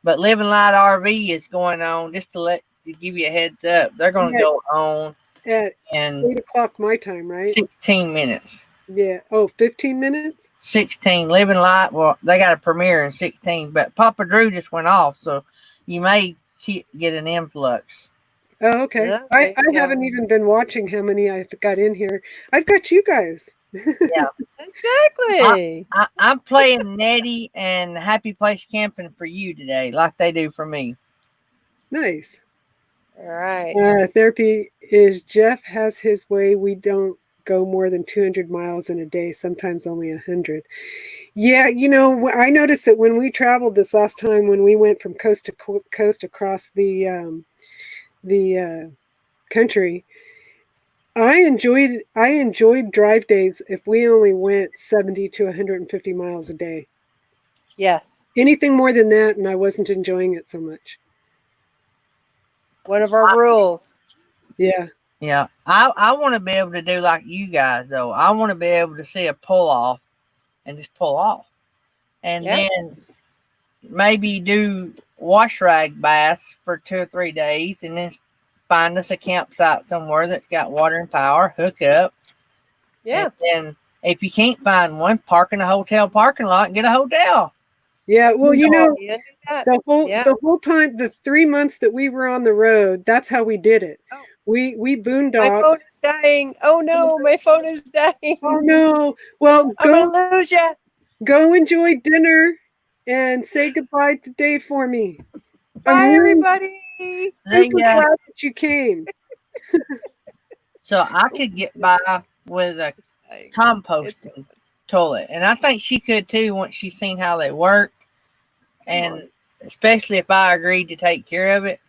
But Living Light RV is going on, just to give you a heads up. They're going to go on
at 8 o'clock my time, right?
16 minutes.
Yeah. Oh, 15 minutes?
16. Living Light, well, they got a premiere in 16, but Papa Drew just went off, so you may get an influx.
Oh, okay. I haven't even been watching how many I've got in here. I've got you guys.
Yeah, exactly.
I'm playing Nettie and Happy Place Camping for you today, like they do for me.
Nice.
All right.
Therapy is Jeff has his way. We don't go more than 200 miles in a day, sometimes only 100. Yeah, I noticed that when we traveled this last time, when we went from coast to coast across the country, I enjoyed drive days if we only went 70 to 150 miles a day.
Yes.
Anything more than that, and I wasn't enjoying it so much.
One of our rules.
Yeah.
Yeah, I want to be able to do like you guys though. I want to be able to see a pull off and just pull off, and then maybe do wash rag baths for 2 or 3 days, and then find us a campsite somewhere that's got water and power. Hook up, and then if you can't find one, park in a hotel parking lot and get a hotel.
Yeah, well,
Yeah.
the whole time, the 3 months that we were on the road, that's how we did it.
Oh.
We
My
boondogged.
phone is dying. Oh no, my phone is dying.
Oh no. Well,
I'm gonna lose you.
Go enjoy dinner and say goodbye to Dave for me.
Bye, everybody.
Super glad that you came.
So I could get by with a composting toilet, and I think she could too once she's seen how they work, and especially if I agreed to take care of it.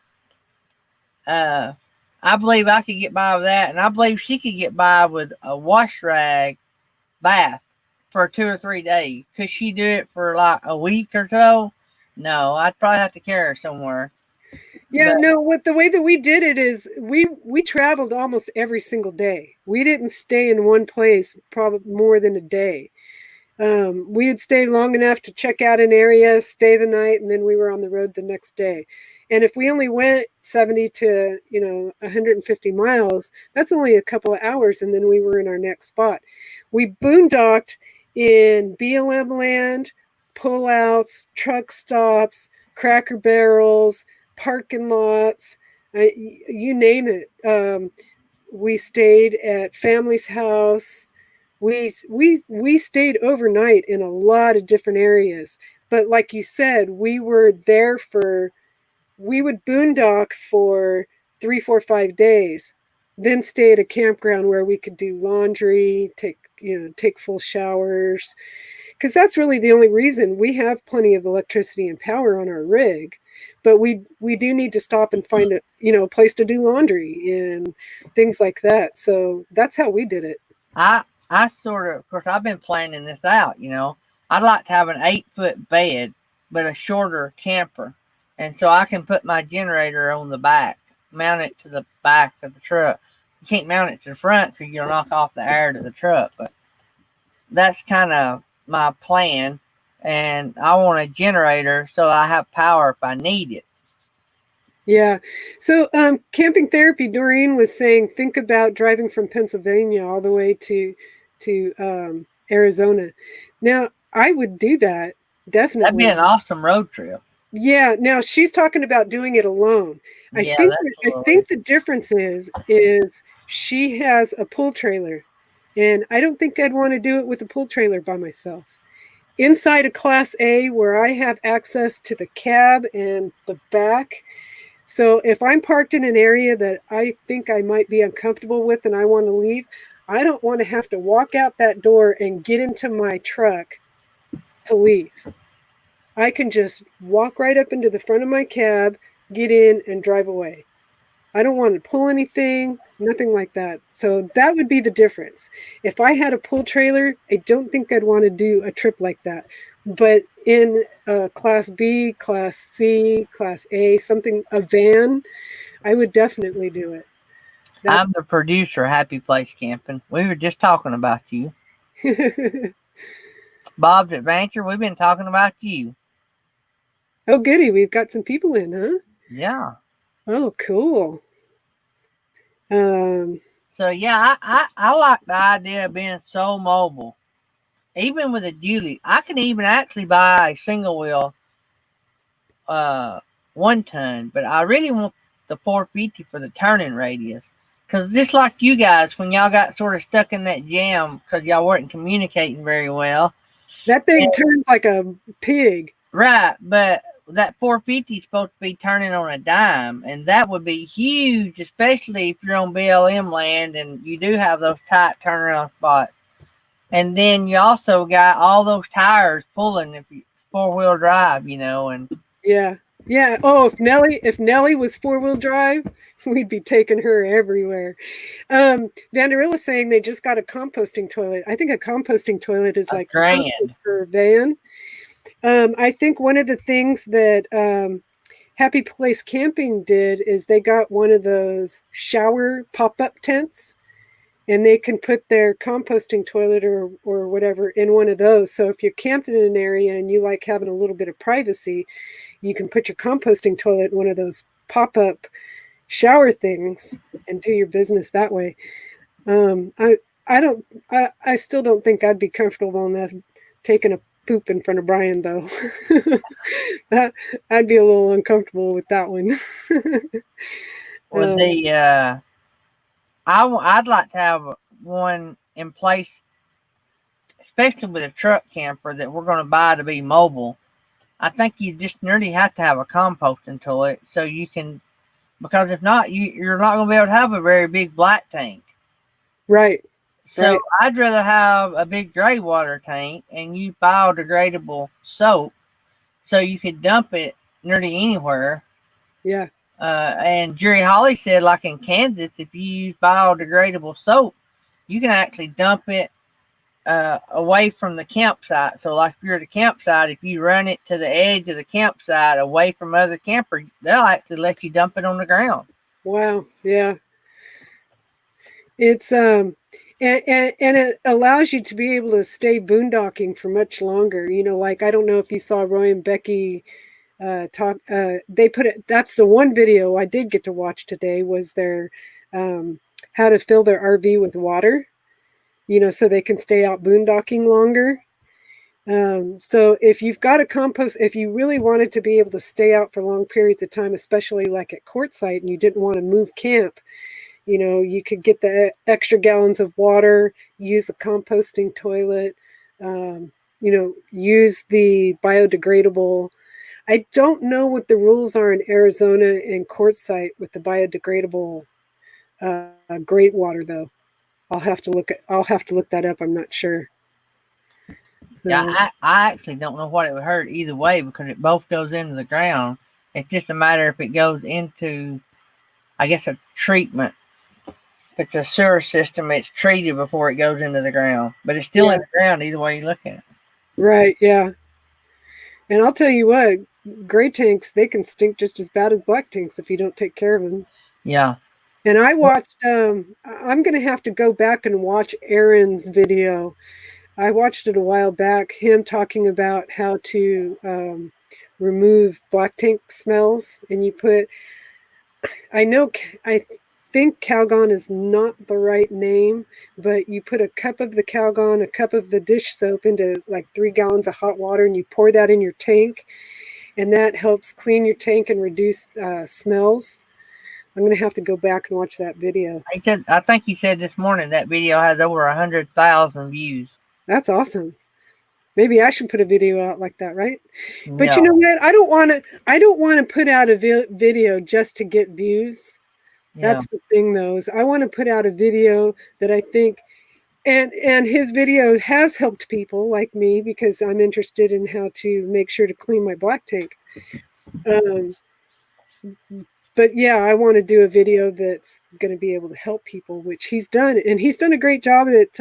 I believe I could get by with that, and I believe she could get by with a wash rag bath for 2 or 3 days. Could she do it for like a week or so? No, I'd probably have to carry her somewhere.
Yeah, no, the way that we did it is we traveled almost every single day. We didn't stay in one place probably more than a day. We would stay long enough to check out an area, stay the night, and then we were on the road the next day. And if we only went 70 to 150 miles, that's only a couple of hours, and then we were in our next spot. We boondocked in BLM land, pullouts, truck stops, Cracker Barrels, parking lots, you name it. We stayed at family's house. We stayed overnight in a lot of different areas. But like you said, we would boondock for 3, 4, 5 days, then stay at a campground where we could do laundry, take full showers. Because that's really the only reason. We have plenty of electricity and power on our rig, but we do need to stop and find a place to do laundry and things like that. So that's how we did it.
I sort of course, I've been planning this out. I'd like to have an 8-foot bed, but a shorter camper, and so I can put my generator on the back, mount it to the back of the truck. You can't mount it to the front because you'll knock off the air to the truck, but that's kind of my plan, and I want a generator so I have power if I need it.
Yeah. So camping therapy, Doreen was saying, think about driving from Pennsylvania all the way to Arizona. Now, I would do that, definitely.
That'd be an awesome road trip.
Yeah. Now, she's talking about doing it alone. I think the difference is she has a pull trailer, and I don't think I'd want to do it with a pull trailer by myself. Inside a Class A where I have access to the cab and the back. So if I'm parked in an area that I think I might be uncomfortable with and I want to leave, I don't want to have to walk out that door and get into my truck to leave. I can just walk right up into the front of my cab, get in, and drive away. I don't want to pull anything, nothing like that. So that would be the difference. If I had a pull trailer, I don't think I'd want to do a trip like that. But in Class B, Class C, Class A, a van, I would definitely do it.
I'm the producer of Happy Place Camping. We were just talking about you. Bob's Adventure, we've been talking about you.
Oh, goody. We've got some people in, huh?
Yeah.
Oh, cool.
So, yeah, I like the idea of being so mobile. Even with a dually, I can even actually buy a single wheel 1 ton, but I really want the 450 for the turning radius. Because just like you guys, when y'all got sort of stuck in that jam because y'all weren't communicating very well.
That thing turns like a pig.
Right, but that 450 is supposed to be turning on a dime, and that would be huge, especially if you're on BLM land and you do have those tight turnaround spots. And then you also got all those tires pulling if you 4-wheel drive, and
yeah. Oh, if Nellie was 4-wheel drive, we'd be taking her everywhere. Vanderilla's saying they just got a composting toilet. I think a composting toilet is like
$1,000
per van. I think one of the things that Happy Place Camping did is they got one of those shower pop-up tents, and they can put their composting toilet or whatever in one of those. So if you're camped in an area and you like having a little bit of privacy, you can put your composting toilet in one of those pop-up shower things and do your business that way. I still don't think I'd be comfortable enough taking a poop in front of Brian, though. That I'd be a little uncomfortable with that one.
Well, I'd like to have one in place, especially with a truck camper that we're going to buy to be mobile. I think you just really have to have a composting toilet so you can, because if not, you're not going to be able to have a very big black tank.
Right.
So
right.
I'd rather have a big gray water tank and use biodegradable soap so you could dump it nearly anywhere.
Yeah.
And Jerry Holly said, like in Kansas, if you use biodegradable soap, you can actually dump it away from the campsite. So like if you're at a campsite, if you run it to the edge of the campsite away from other campers, they'll actually let you dump it on the ground.
Wow. Yeah. It's and it allows you to be able to stay boondocking for much longer. You know, like I don't know if you saw Roy and Becky talk. They put it. That's the one video I did get to watch today. Was their how to fill their RV with water. You know, so they can stay out boondocking longer. So if you've got a compost, if you really wanted to be able to stay out for long periods of time, especially like at Quartzsite, and you didn't want to move camp, you know, you could get the extra gallons of water, use the composting toilet, you know, use the biodegradable. I don't know what the rules are in Arizona and Quartzsite with the biodegradable great water, though. I'll have to look that up. I'm not sure.
Yeah, I actually don't know what it would hurt either way because it both goes into the ground. It's just a matter if it goes into, I guess, a treatment. If it's a sewer system, it's treated before it goes into the ground. But it's still in the ground either way you look at it.
Right, yeah. And I'll tell you what, gray tanks, they can stink just as bad as black tanks if you don't take care of them.
Yeah.
And I watched, I'm going to have to go back and watch Aaron's video. I watched it a while back, him talking about how to remove black tank smells. And you put, I think Calgon is not the right name, but you put a cup of the Calgon, a cup of the dish soap into like 3 gallons of hot water, and you pour that in your tank. And that helps clean your tank and reduce smells. I'm going to have to go back and watch that video.
I think he said this morning that video has over 100,000 views.
That's awesome. Maybe I should put a video out like that, right?
No.
But you know what? I don't want to put out a video just to get views. Yeah. That's the thing, though, is I want to put out a video that I think, and his video has helped people like me because I'm interested in how to make sure to clean my black tank. But yeah, I want to do a video that's going to be able to help people, which he's done. And he's done a great job at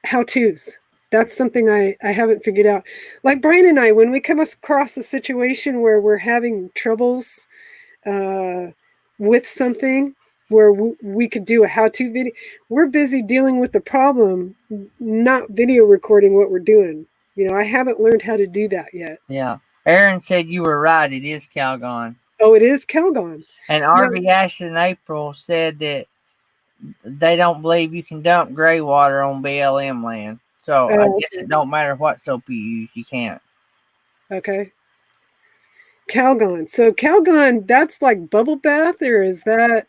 how-tos. That's something I haven't figured out. Like Brian and I, when we come across a situation where we're having troubles with something, where we could do a how-to video, we're busy dealing with the problem, not video recording what we're doing. You know, I haven't learned how to do that yet.
Yeah. Aaron said you were right. It is Calgon.
Oh, it is Calgon.
And RV Ashes in April said that they don't believe you can dump gray water on BLM land. So I guess it don't matter what soap you use, you can't.
Okay. Calgon. So Calgon, that's like bubble bath, or is that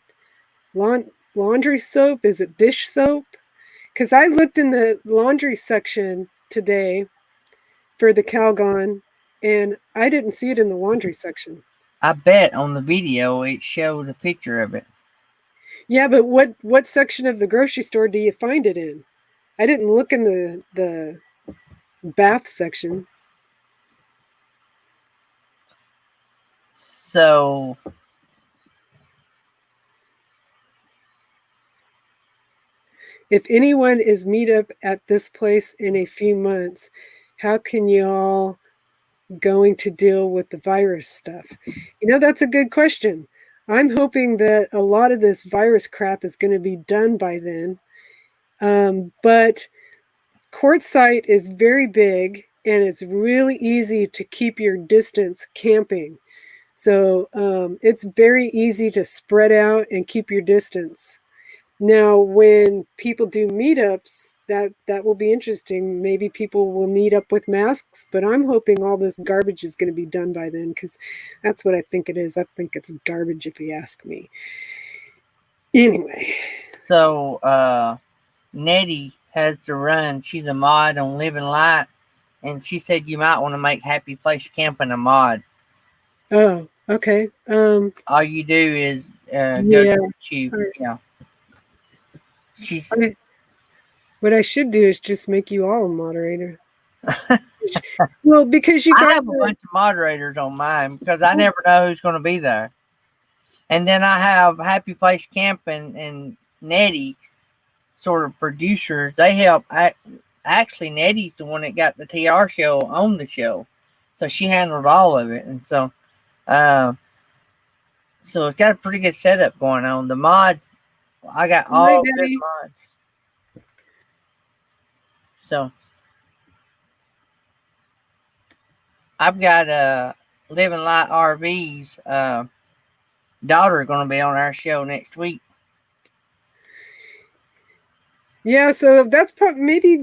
laundry soap? Is it dish soap? Because I looked in the laundry section today for the Calgon, and I didn't see it in the laundry section.
I bet on the video it showed a picture of it.
Yeah, but what section of the grocery store do you find it in? I didn't look in the bath section.
So
if anyone is meet up at this place in a few months, how can y'all going to deal with the virus stuff? You know, that's a good question. I'm hoping that a lot of this virus crap is going to be done by then. But Quartzsite is very big, and it's really easy to keep your distance camping. So it's very easy to spread out and keep your distance. Now, when people do meetups, that will be interesting. Maybe people will meet up with masks, but I'm hoping all this garbage is going to be done by then, because that's what I think it is. I think it's garbage, if you ask me. Anyway.
So Nettie has to run. She's a mod on Living Light, and she said you might want to make Happy Place Camping a mod.
Oh, okay.
All you do is go
yeah.
to YouTube. Yeah.
What I should do is just make you all a moderator. Well, because you
I
guys
have a bunch of moderators on mine because I never know who's going to be there. And then I have Happy Place Camping and Nettie, sort of producers. They help. Actually, Nettie's the one that got the TR show on the show, so she handled all of it. And so it's got a pretty good setup going on. The mod, I got all good mods. So I've got Living Light RV's daughter going to be on our show next week.
Yeah, so that's probably maybe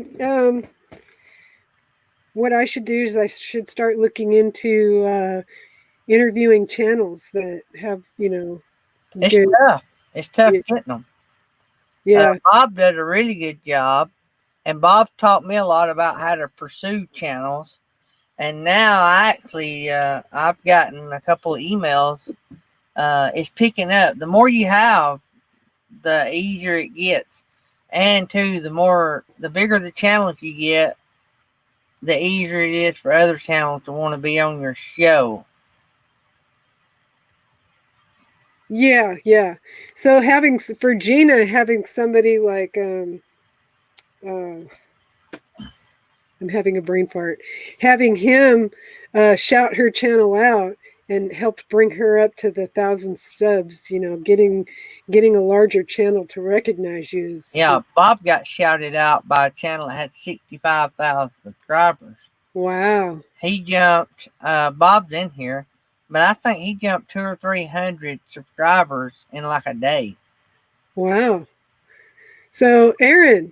what I should do is I should start looking into interviewing channels that have, you know,
it's tough. It's tough getting them.
Yeah.
Bob did a really good job, and Bob taught me a lot about how to pursue channels. And now I've gotten a couple of emails. It's picking up. The more you have, the easier it gets. And two, the bigger the channels you get, the easier it is for other channels to want to be on your show.
Yeah, yeah. So for Gina, having somebody like I'm having a brain fart. Having him shout her channel out and helped bring her up to the 1,000 subs. You know, getting a larger channel to recognize you.
Bob got shouted out by a channel that had 65,000 subscribers.
Wow.
He jumped. Bob's in here, but I think he jumped 200 or 300 subscribers in like a day.
Wow. So, Aaron,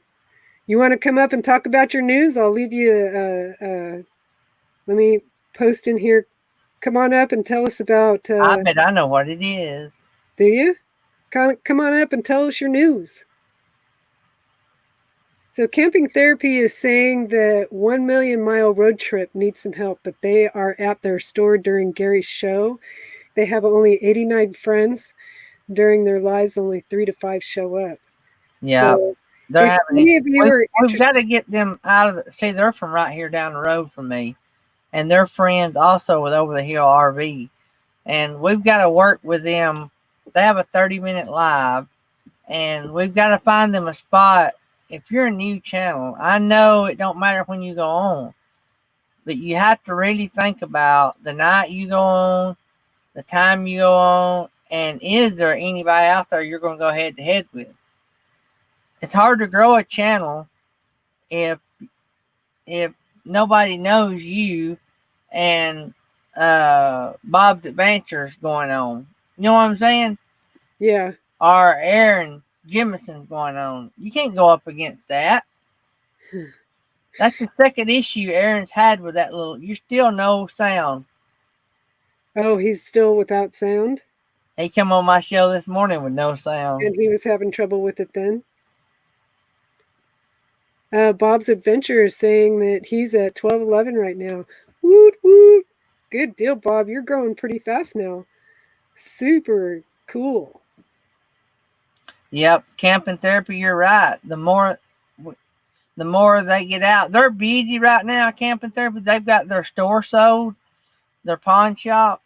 you want to come up and talk about your news? I'll leave you. Let me post in here. Come on up and tell us about.
I bet I know what it is.
Do you? Come on up and tell us your news. So Camping Therapy is saying that 1 Million Mile Road Trip needs some help, but they are at their store during Gary's show. They have only 89 friends. During their lives, only 3 to 5 show up.
Yeah, so they're having it. We've got to get them out of see, they're from right here down the road from me. And they're friends also with Over the Hill RV. And we've got to work with them. They have a 30-minute live. And we've got to find them a spot. If you're a new channel, I know it don't matter when you go on. But you have to really think about the night you go on, the time you go on, and is there anybody out there you're going to go head to head with? It's hard to grow a channel if nobody knows you and Bob's Adventures going on. You know what I'm saying?
Yeah.
Or Aaron Jimison's going on. You can't go up against that. That's the second issue Aaron's had with that little. You still no sound.
Oh, he's still without sound?
He came on my show this morning with no sound.
And he was having trouble with it then? Bob's Adventure is saying that he's at 1211 right now. Woot, woot. Good deal, Bob. You're growing pretty fast now. Super cool.
Yep. Camping Therapy, you're right. The more they get out, they're busy right now, Camping Therapy. They've got their store sold, their pawn shop,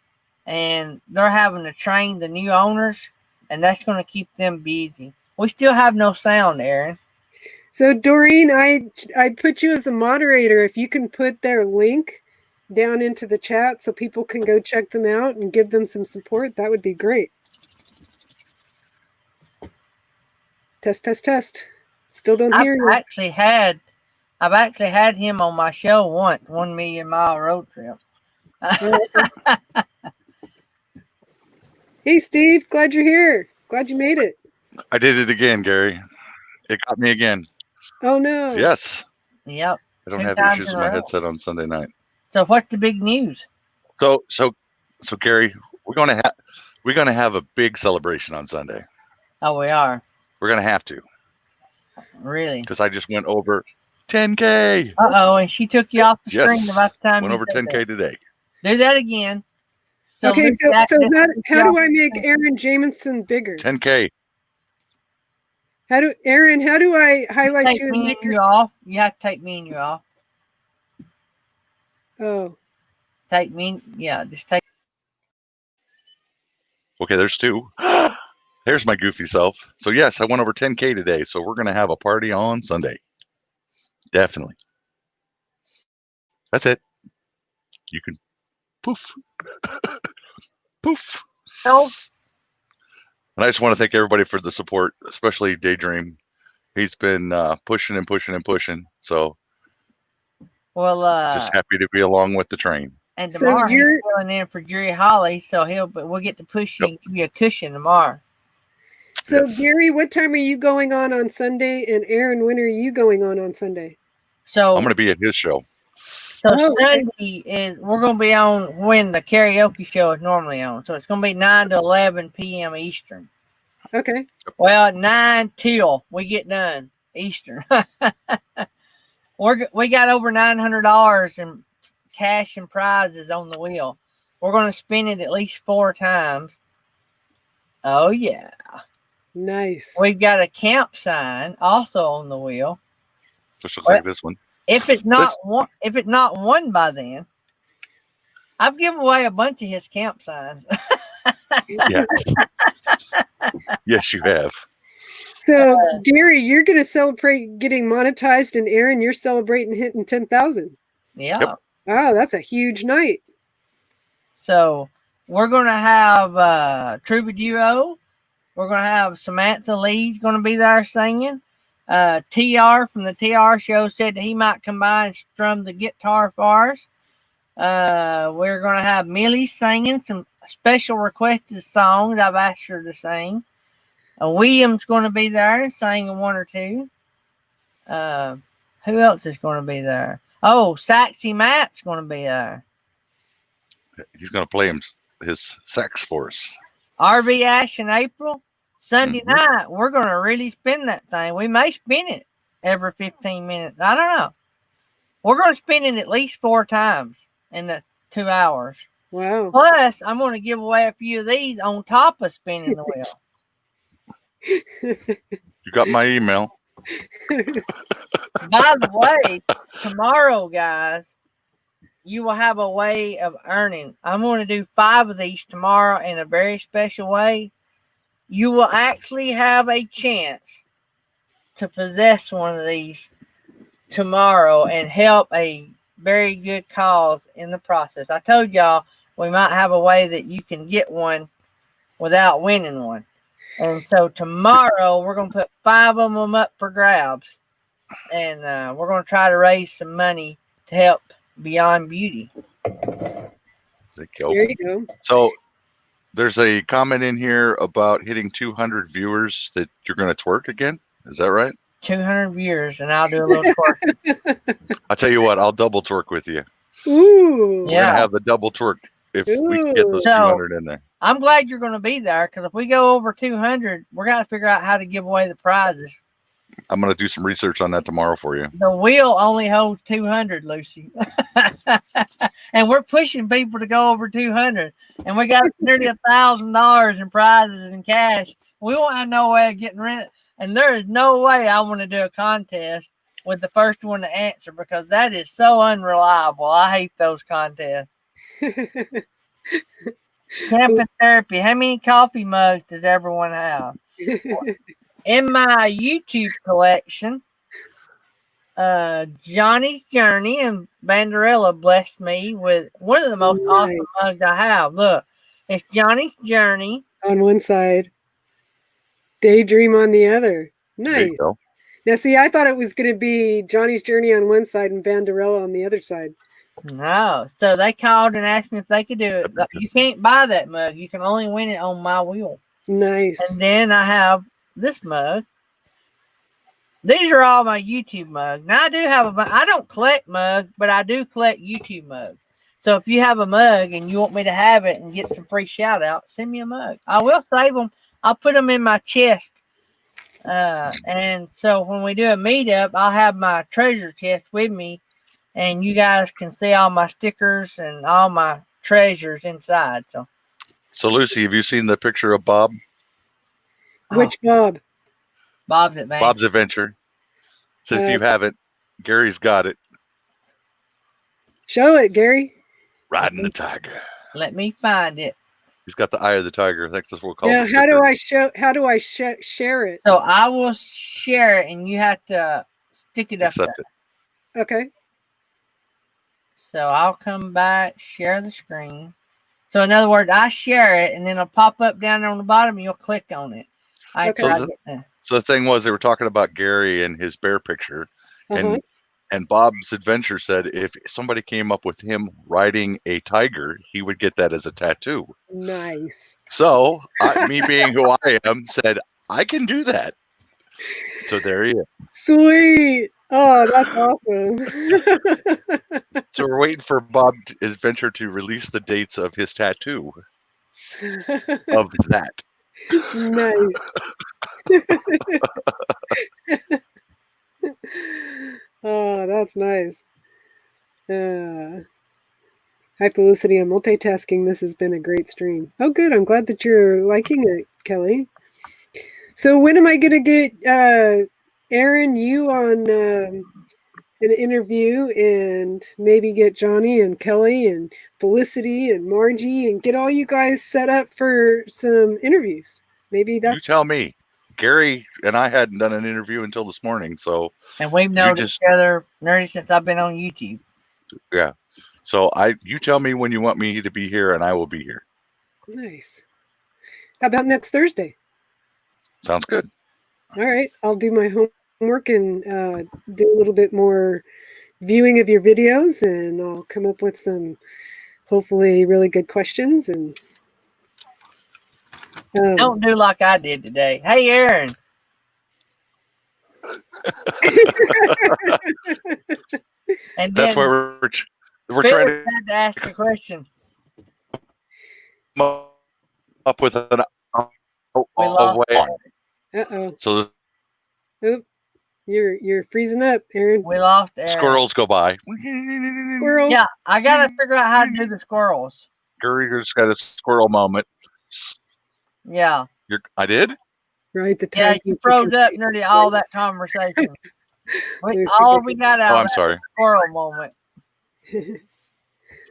and they're having to train the new owners, and that's going to keep them busy. We still have no sound, Aaron.
So, Doreen, I put you as a moderator. If you can put their link down into the chat so people can go check them out and give them some support, that would be great. Test, test, test. Still don't hear you.
I've actually had him on my show once, 1 million mile road trip.
Hey, Steve, glad you're here. Glad you made it.
I did it again, Gary. It got me again.
Oh, no.
Yes.
Yep.
I don't have issues with my headset on Sunday night.
So what's the big news?
So Gary, we're gonna have a big celebration on Sunday.
Oh, we are.
We're gonna have to.
Really?
Because I just went over 10K.
Uh-oh, and she took you off the screen about the time
went over 10K today.
Do that again. So
okay, so how do I make Aaron Jamison bigger?
10K.
Aaron, how do I highlight you and make
you off? You have to take me and you off.
Oh.
Take me, yeah, just take.
Okay, there's two. There's my goofy self. So yes, I went over 10K today. So we're gonna have a party on Sunday. Definitely. That's it. You can poof. Poof.
Oh.
And I just want to thank everybody for the support, especially Daydream. He's been pushing and pushing and pushing. So
well,
just happy to be along with the train.
And tomorrow he's filling in for Jerry Holly, so we'll get to push you and give you a cushion tomorrow.
So yes. Gary, what time are you going on Sunday? And Aaron, when are you going on Sunday?
So
I'm going to be at his show.
So Sunday is we're going to be on when the karaoke show is normally on. So it's going to be 9 to 11 p.m. Eastern.
Okay.
Well, 9 till we get done Eastern. We got over $900 in cash and prizes on the wheel. We're going to spin it at least 4 times. Oh yeah.
Nice.
We've got a camp sign also on the wheel.
Just looks like this one.
If it's not won by then, I've given away a bunch of his camp signs.
Yes. Yes, you have.
So, Gary, you're going to celebrate getting monetized, and Aaron, you're celebrating hitting 10,000.
Yeah.
Yep.
Wow, that's a huge night.
So, we're going to have Troubadour. We're going to have Samantha Lee's going to be there singing. TR from the TR show said that he might come by and strum the guitar for us. We're going to have Millie singing some special requested songs I've asked her to sing. William's going to be there singing 1 or 2. Who else is going to be there? Oh, Saxy Matt's going to be there.
He's going to play his sax for us.
RV Ash in April. Sunday night, we're going to really spin that thing. We may spin it every 15 minutes. I don't know. We're going to spin it at least 4 times in the 2 hours.
Wow.
Plus, I'm going to give away a few of these on top of spinning the wheel.
You got my email.
By the way, tomorrow, guys, you will have a way of earning. I'm going to do 5 of these tomorrow in a very special way. You will actually have a chance to possess one of these tomorrow and help a very good cause in the process. I told y'all we might have a way that you can get one without winning one. And so tomorrow we're going to put 5 of them up for grabs. And we're going to try to raise some money to help Beyond Beauty.
There you go.
So there's a comment in here about hitting 200 viewers that you're going to twerk again. Is that right?
200 viewers, and I'll do a little twerk.
I'll tell you what, I'll double twerk with you.
Ooh.
We're going to have the double twerk if we can get those 200 in there.
I'm glad you're going to be there, because if we go over 200, we're going to figure out how to give away the prizes.
I'm going to do some research on that tomorrow for you.
The wheel only holds 200, Lucy. And we're pushing people to go over 200. And we got nearly $1,000 in prizes and cash. We won't have no way of getting rid of it. And there is no way I want to do a contest with the first one to answer, because that is so unreliable. I hate those contests. Camping therapy. How many coffee mugs does everyone have? In my YouTube collection, Johnny's Journey and Banderella blessed me with one of the most awesome mugs I have. Look, it's Johnny's Journey
on one side, Daydream on the other. Nice.
There you go.
Now, see, I thought it was going to be Johnny's Journey on one side and Banderella on the other side.
No. So they called and asked me if they could do it. You can't buy that mug. You can only win it on my wheel.
Nice.
And then I have this mug. These are all my YouTube mugs. Now I do have a mug. I don't collect mugs, but I do collect YouTube mugs. So if you have a mug and you want me to have it and get some free shout out, send me a mug. I will save them. I'll put them in my chest. And so when we do a meetup, I'll have my treasure chest with me, and you guys can see all my stickers and all my treasures inside. So
Lucy, have you seen the picture of Bob?
Which Bob?
Bob's Adventure.
Bob's Adventure. So if you haven't, Gary's got it.
Show it, Gary.
Riding the tiger.
Let me find it.
He's got the eye of the tiger. I think that's what we'll call it.
How do I share it?
So I will share it, and you have to stick it up there.
Okay.
So I'll come back, share the screen. So in other words, I share it, and then it'll pop up down there on the bottom, and you'll click on it.
So the thing was, they were talking about Gary and his bear picture, and Bob's Adventure said if somebody came up with him riding a tiger, he would get that as a tattoo.
Nice.
So me being who I am, said I can do that. So there he is.
Sweet. Oh, that's awesome.
So we're waiting for Bob's Adventure to release the dates of his tattoo of that.
Nice. Oh, that's nice. Hi, Felicity. I'm multitasking. This has been a great stream. Oh, good. I'm glad that you're liking it, Kelly. So when am I going to get Aaron, you on an interview, and maybe get Johnny and Kelly and Felicity and Margie and get all you guys set up for some interviews? Maybe that's...
You tell me. Gary and I hadn't done an interview until this morning, so...
And we've known each other nerdy since I've been on YouTube.
Yeah. So you tell me when you want me to be here, and I will be here.
Nice. How about next Thursday?
Sounds good.
All right. I'll do my homework and do a little bit more viewing of your videos, and I'll come up with some hopefully really good questions. And
don't do like I did today. Hey, Aaron. And
that's why we're trying to
ask a question.
Up with an way.
Uh-oh.
So
you're freezing up, Aaron.
We lost Aaron.
Squirrels go by.
Squirrels.
Yeah, I gotta figure out how to do the squirrels.
Gary just got a squirrel moment.
Yeah.
I did?
Right.
Yeah, you froze up nearly all that conversation. All we got out
I'm sorry.
Squirrel moment.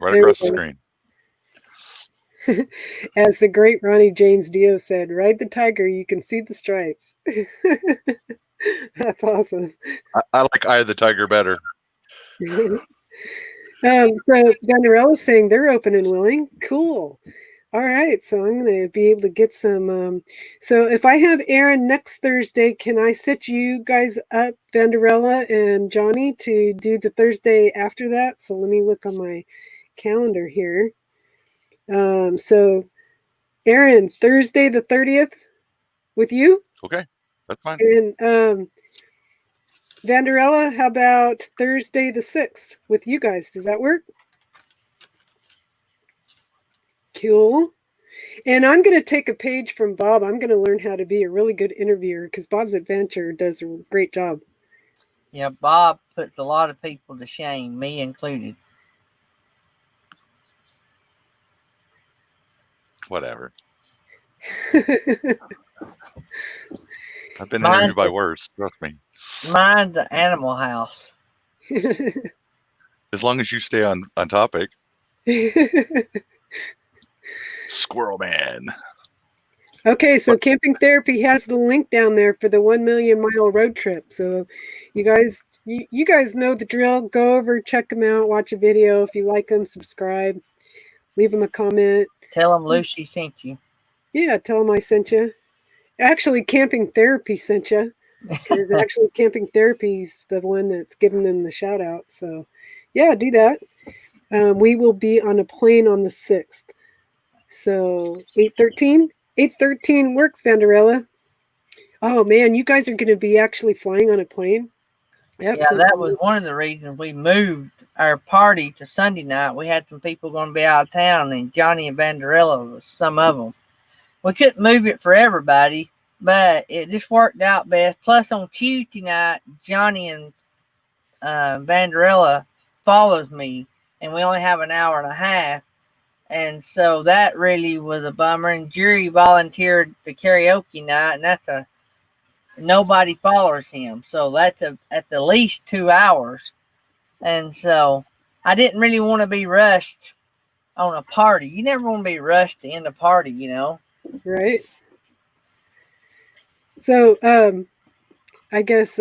Right across the screen.
As the great Ronnie James Dio said, ride the tiger, you can see the stripes. That's awesome.
I like Eye of the Tiger better.
So Gandarella's saying they're open and willing. Cool. All right, so I'm going to be able to get some. So if I have Aaron next Thursday, can I set you guys up, Vanderella and Johnny, to do the Thursday after that? So let me look on my calendar here. So Aaron, Thursday the 30th with you?
Okay, that's fine.
And Vanderella, how about Thursday the 6th with you guys? Does that work? Cool. And I'm going to take a page from Bob. I'm going to learn how to be a really good interviewer because Bob's Adventure does a great job.
Yeah, Bob puts a lot of people to shame, me included.
Whatever. I've been interviewed by worse, trust me.
Mine's the Animal House.
As long as you stay on topic. Squirrel Man.
Okay, so Camping Therapy has the link down there for the 1 million mile road trip. So you guys know the drill. Go over, check them out, watch a video. If you like them, subscribe, leave them a comment.
Tell them Lucy sent you.
Yeah, tell them I sent you. Actually, Camping Therapy sent you. Because actually Camping Therapy's the one that's giving them the shout out. So yeah, do that. We will be on a plane on the 6th. So 8:13? 8:13 works, Vanderella. Oh man, you guys are going to be actually flying on a plane?
Absolutely. Yeah, that was one of the reasons we moved our party to Sunday night. We had some people going to be out of town, and Johnny and Vanderella was some of them. We couldn't move it for everybody, but it just worked out best. Plus, on Tuesday night, Johnny and Vanderella follows me, and we only have an hour and a half. And so that really was a bummer. And Jerry volunteered the karaoke night, and that's nobody follows him. So that's at the least 2 hours. And so I didn't really want to be rushed on a party. You never want to be rushed to end a party, you know?
Right. So I guess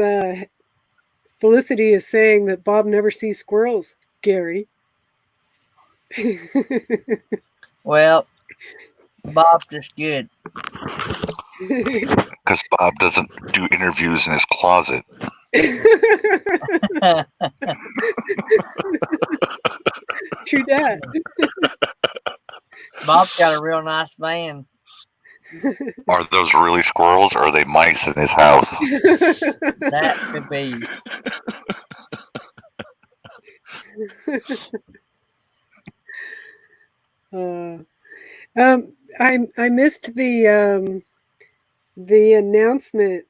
Felicity is saying that Bob never sees squirrels, Gary.
Well, Bob's just good. Because Bob doesn't do interviews in his closet.
True that.
Bob's got a real nice van.
Are those really squirrels, or are they mice in his house?
That could be.
I missed the announcement.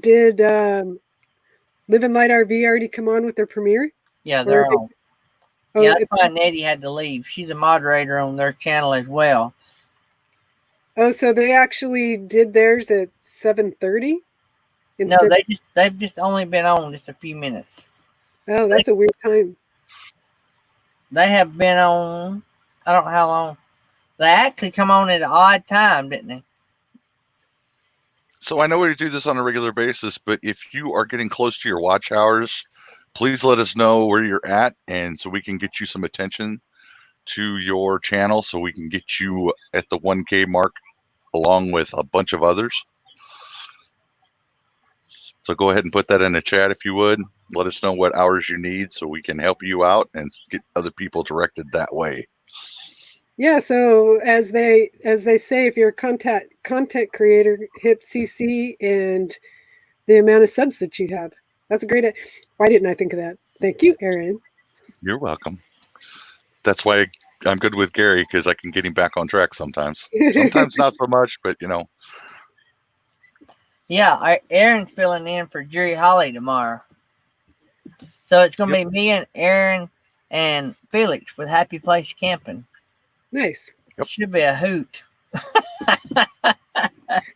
Did Live and Light RV already come on with their premiere?
Yeah, they're on. Oh, yeah, that's why Nettie had to leave. She's a moderator on their channel as well.
Oh, so they actually did theirs at 7:30?
No, they've just only been on just a few minutes.
Oh, that's a weird time.
They have been on, I don't know how long. They actually come on at an odd time, didn't they?
So I know we do this on a regular basis, but if you are getting close to your watch hours, please let us know where you're at, and so we can get you some attention to your channel so we can get you at the 1K mark along with a bunch of others. So go ahead and put that in the chat if you would. Let us know what hours you need so we can help you out and get other people directed that way.
Yeah, so as they say, if you're a content creator, hit CC and the amount of subs that you have. That's a great. Why didn't I think of that? Thank you, Aaron.
You're welcome. That's why I'm good with Gary, because I can get him back on track sometimes. Sometimes not so much, but you know.
Yeah, Aaron's filling in for Jerry Holly tomorrow. So it's going to be me and Aaron and Felix with Happy Place Camping.
Nice.
Yep. Should be a hoot.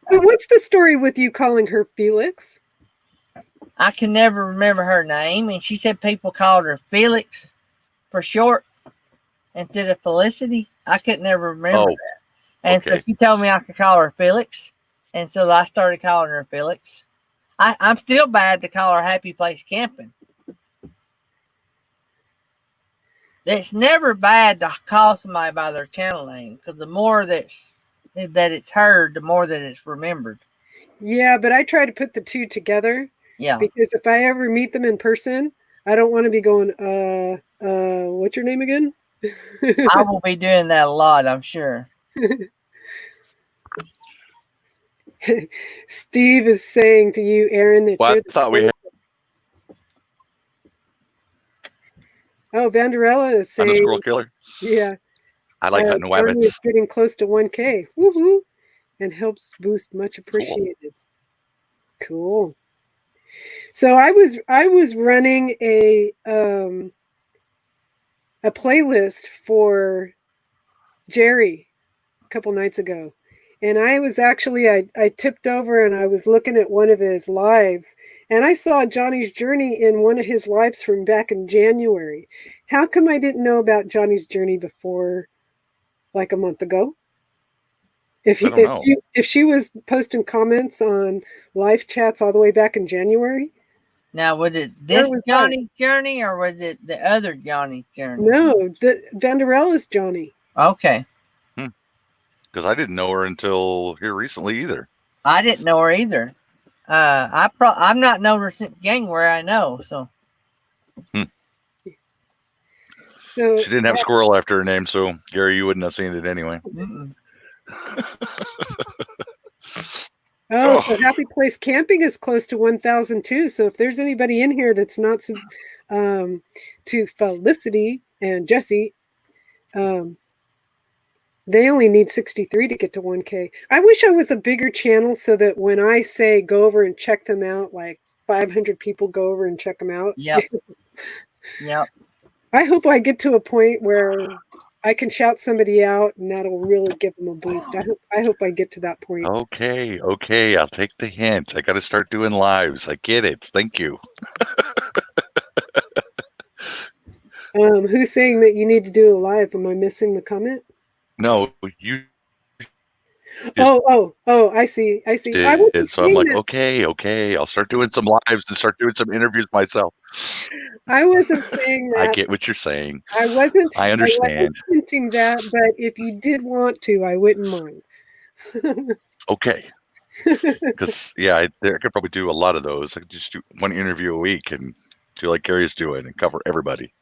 So what's the story with you calling her Felix?
I can never remember her name, and she said people called her Felix for short instead of Felicity. I could never remember that. And so she told me I could call her Felix, and so I started calling her Felix. I'm still bad to call her Happy Place Camping. It's never bad to call somebody by their channel name, because the more that it's heard, the more that it's remembered.
Yeah, but I try to put the two together. Yeah. Because if I ever meet them in person, I don't want to be going, what's your name again?
I will be doing that a lot, I'm sure.
Steve is saying to you, Aaron, that
I thought we had.
Oh, Vanderella is saying.
I'm a squirrel killer.
Yeah.
I like hunting rabbits.
Is getting close to 1K. Woohoo! And helps boost. Much appreciated. Cool. So I was running a playlist for Jerry a couple nights ago. And I was actually, I tipped over and I was looking at one of his lives, and I saw Johnny's Journey in one of his lives from back in January. How come I didn't know about Johnny's Journey before, like a month ago? If she was posting comments on live chats all the way back in January.
Now, was it this Johnny's journey or was it the other Johnny's journey?
No, the Vanderella's Johnny.
Okay.
Because I didn't know her until here recently either.
I didn't know her either. I've not known her since January. I know so.
So
she didn't have squirrel after her name, so Gary, you wouldn't have seen it anyway.
So Happy Place Camping is close to 1,000 too. So if there's anybody in here that's not to Felicity and Jesse, they only need 63 to get to 1K. I wish I was a bigger channel so that when I say go over and check them out, like 500 people go over and check them out.
Yep. Yep.
I hope I get to a point where I can shout somebody out and that'll really give them a boost. I hope I get to that point.
Okay. I'll take the hint. I got to start doing lives. I get it. Thank you.
Who's saying that you need to do a live? Am I missing the comment?
No, you.
Oh! I see.
So I'm like, okay. I'll start doing some lives and start doing some interviews myself.
I wasn't saying that.
I get what you're saying.
I wasn't.
I understand.
I wasn't hinting that, but if you did want to, I wouldn't mind.
Okay. Because I could probably do a lot of those. I could just do one interview a week and do like Gary's doing and cover everybody.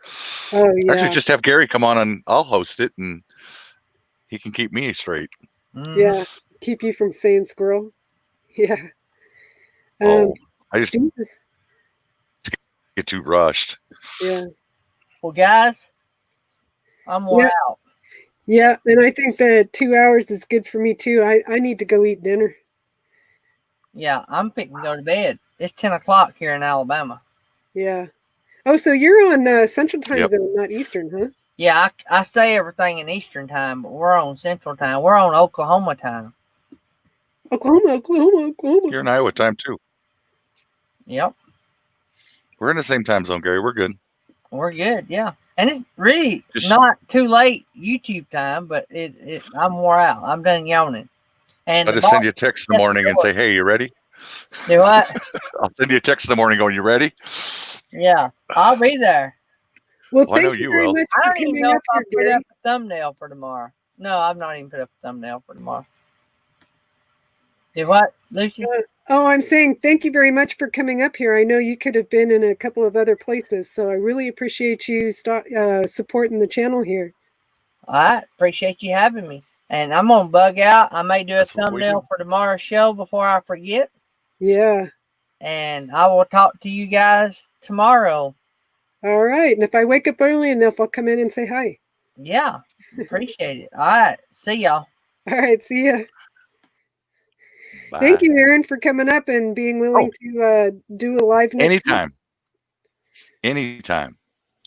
Oh yeah.
Actually, just have Gary come on and I'll host it and he can keep me straight.
Yeah, keep you from saying squirrel. Yeah.
I just get too rushed.
Yeah.
Well, guys, I'm wore out.
Yeah, and I think that 2 hours is good for me too. I need to go eat dinner.
Yeah, I'm fixing to go to bed. It's 10 o'clock here in Alabama.
Yeah. Oh, so you're on Central Time Zone, not Eastern, huh?
Yeah, I say everything in Eastern Time, but we're on Central Time. We're on Oklahoma time.
Oklahoma.
You're in Iowa time too.
Yep.
We're in the same time zone, Gary. We're good.
We're good, yeah. And it's really not too late YouTube time, but I'm wore out. I'm done yawning. And
I'll just send you a text in the morning and say, hey, you ready?
Do what?
I'll send you a text in the morning going, you ready?
Yeah, I'll be there.
Well, thank you very much
I
for
don't even
coming
know
up
if I
here,
put up a thumbnail for tomorrow. No, I've not even put up a thumbnail for tomorrow. Did what, Lucy?
I'm saying thank you very much for coming up here. I know you could have been in a couple of other places, so I really appreciate you supporting the channel here.
I appreciate you having me. And I'm going to bug out. I may do a thumbnail for tomorrow's show before I forget.
Yeah.
And I will talk to you guys tomorrow.
All right. And if I wake up early enough, I'll come in and say hi.
Yeah. Appreciate it. All right. See y'all.
All right. See ya.
Bye.
Thank you, Aaron, for coming up and being willing to do a live next
Anytime. Week. Anytime.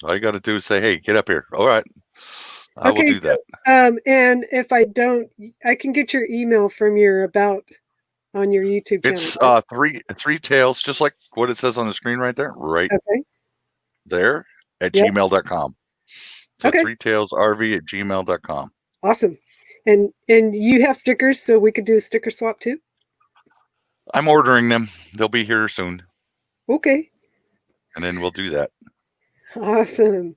All you got to do is say, hey, get up here. All right. I will do that.
And if I don't, I can get your email from your about on your YouTube channel.
It's three tails, just like what it says on the screen right there. Right there at gmail.com. So 3tailsrv@gmail.com.
Awesome. And you have stickers, so we could do a sticker swap too?
I'm ordering them. They'll be here soon.
Okay.
And then we'll do that.
Awesome.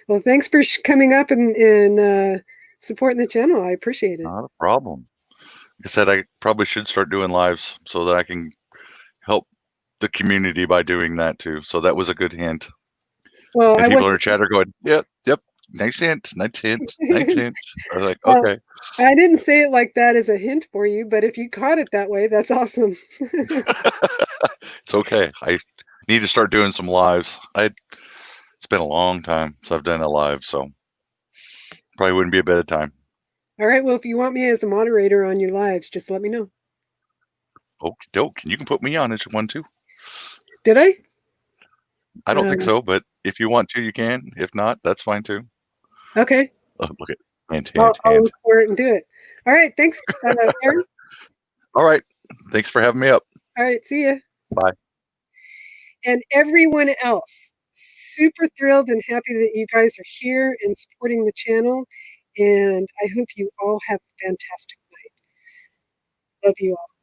Well, thanks for coming up and supporting the channel. I appreciate it.
Not a problem. Like I said, I probably should start doing lives so that I can help the community by doing that too. So that was a good hint.
Well,
and people in the chat are going, yep. Nice hint. I was like, okay.
I didn't say it like that as a hint for you, but if you caught it that way, that's awesome.
It's okay. I need to start doing some lives. It's been a long time since I've done a live, so probably wouldn't be a bad time.
All right. Well, if you want me as a moderator on your lives, just let me know.
Okie doke. You can put me on as one too.
Did I?
I don't think so, but if you want to, you can. If not, that's fine too.
Okay.
Oh, look at hint.
I'll look for it and do it. All right. Thanks, Aaron.
All right. Thanks for having me up.
All right. See ya.
Bye.
And everyone else, super thrilled and happy that you guys are here and supporting the channel. And I hope you all have a fantastic night. Love you all.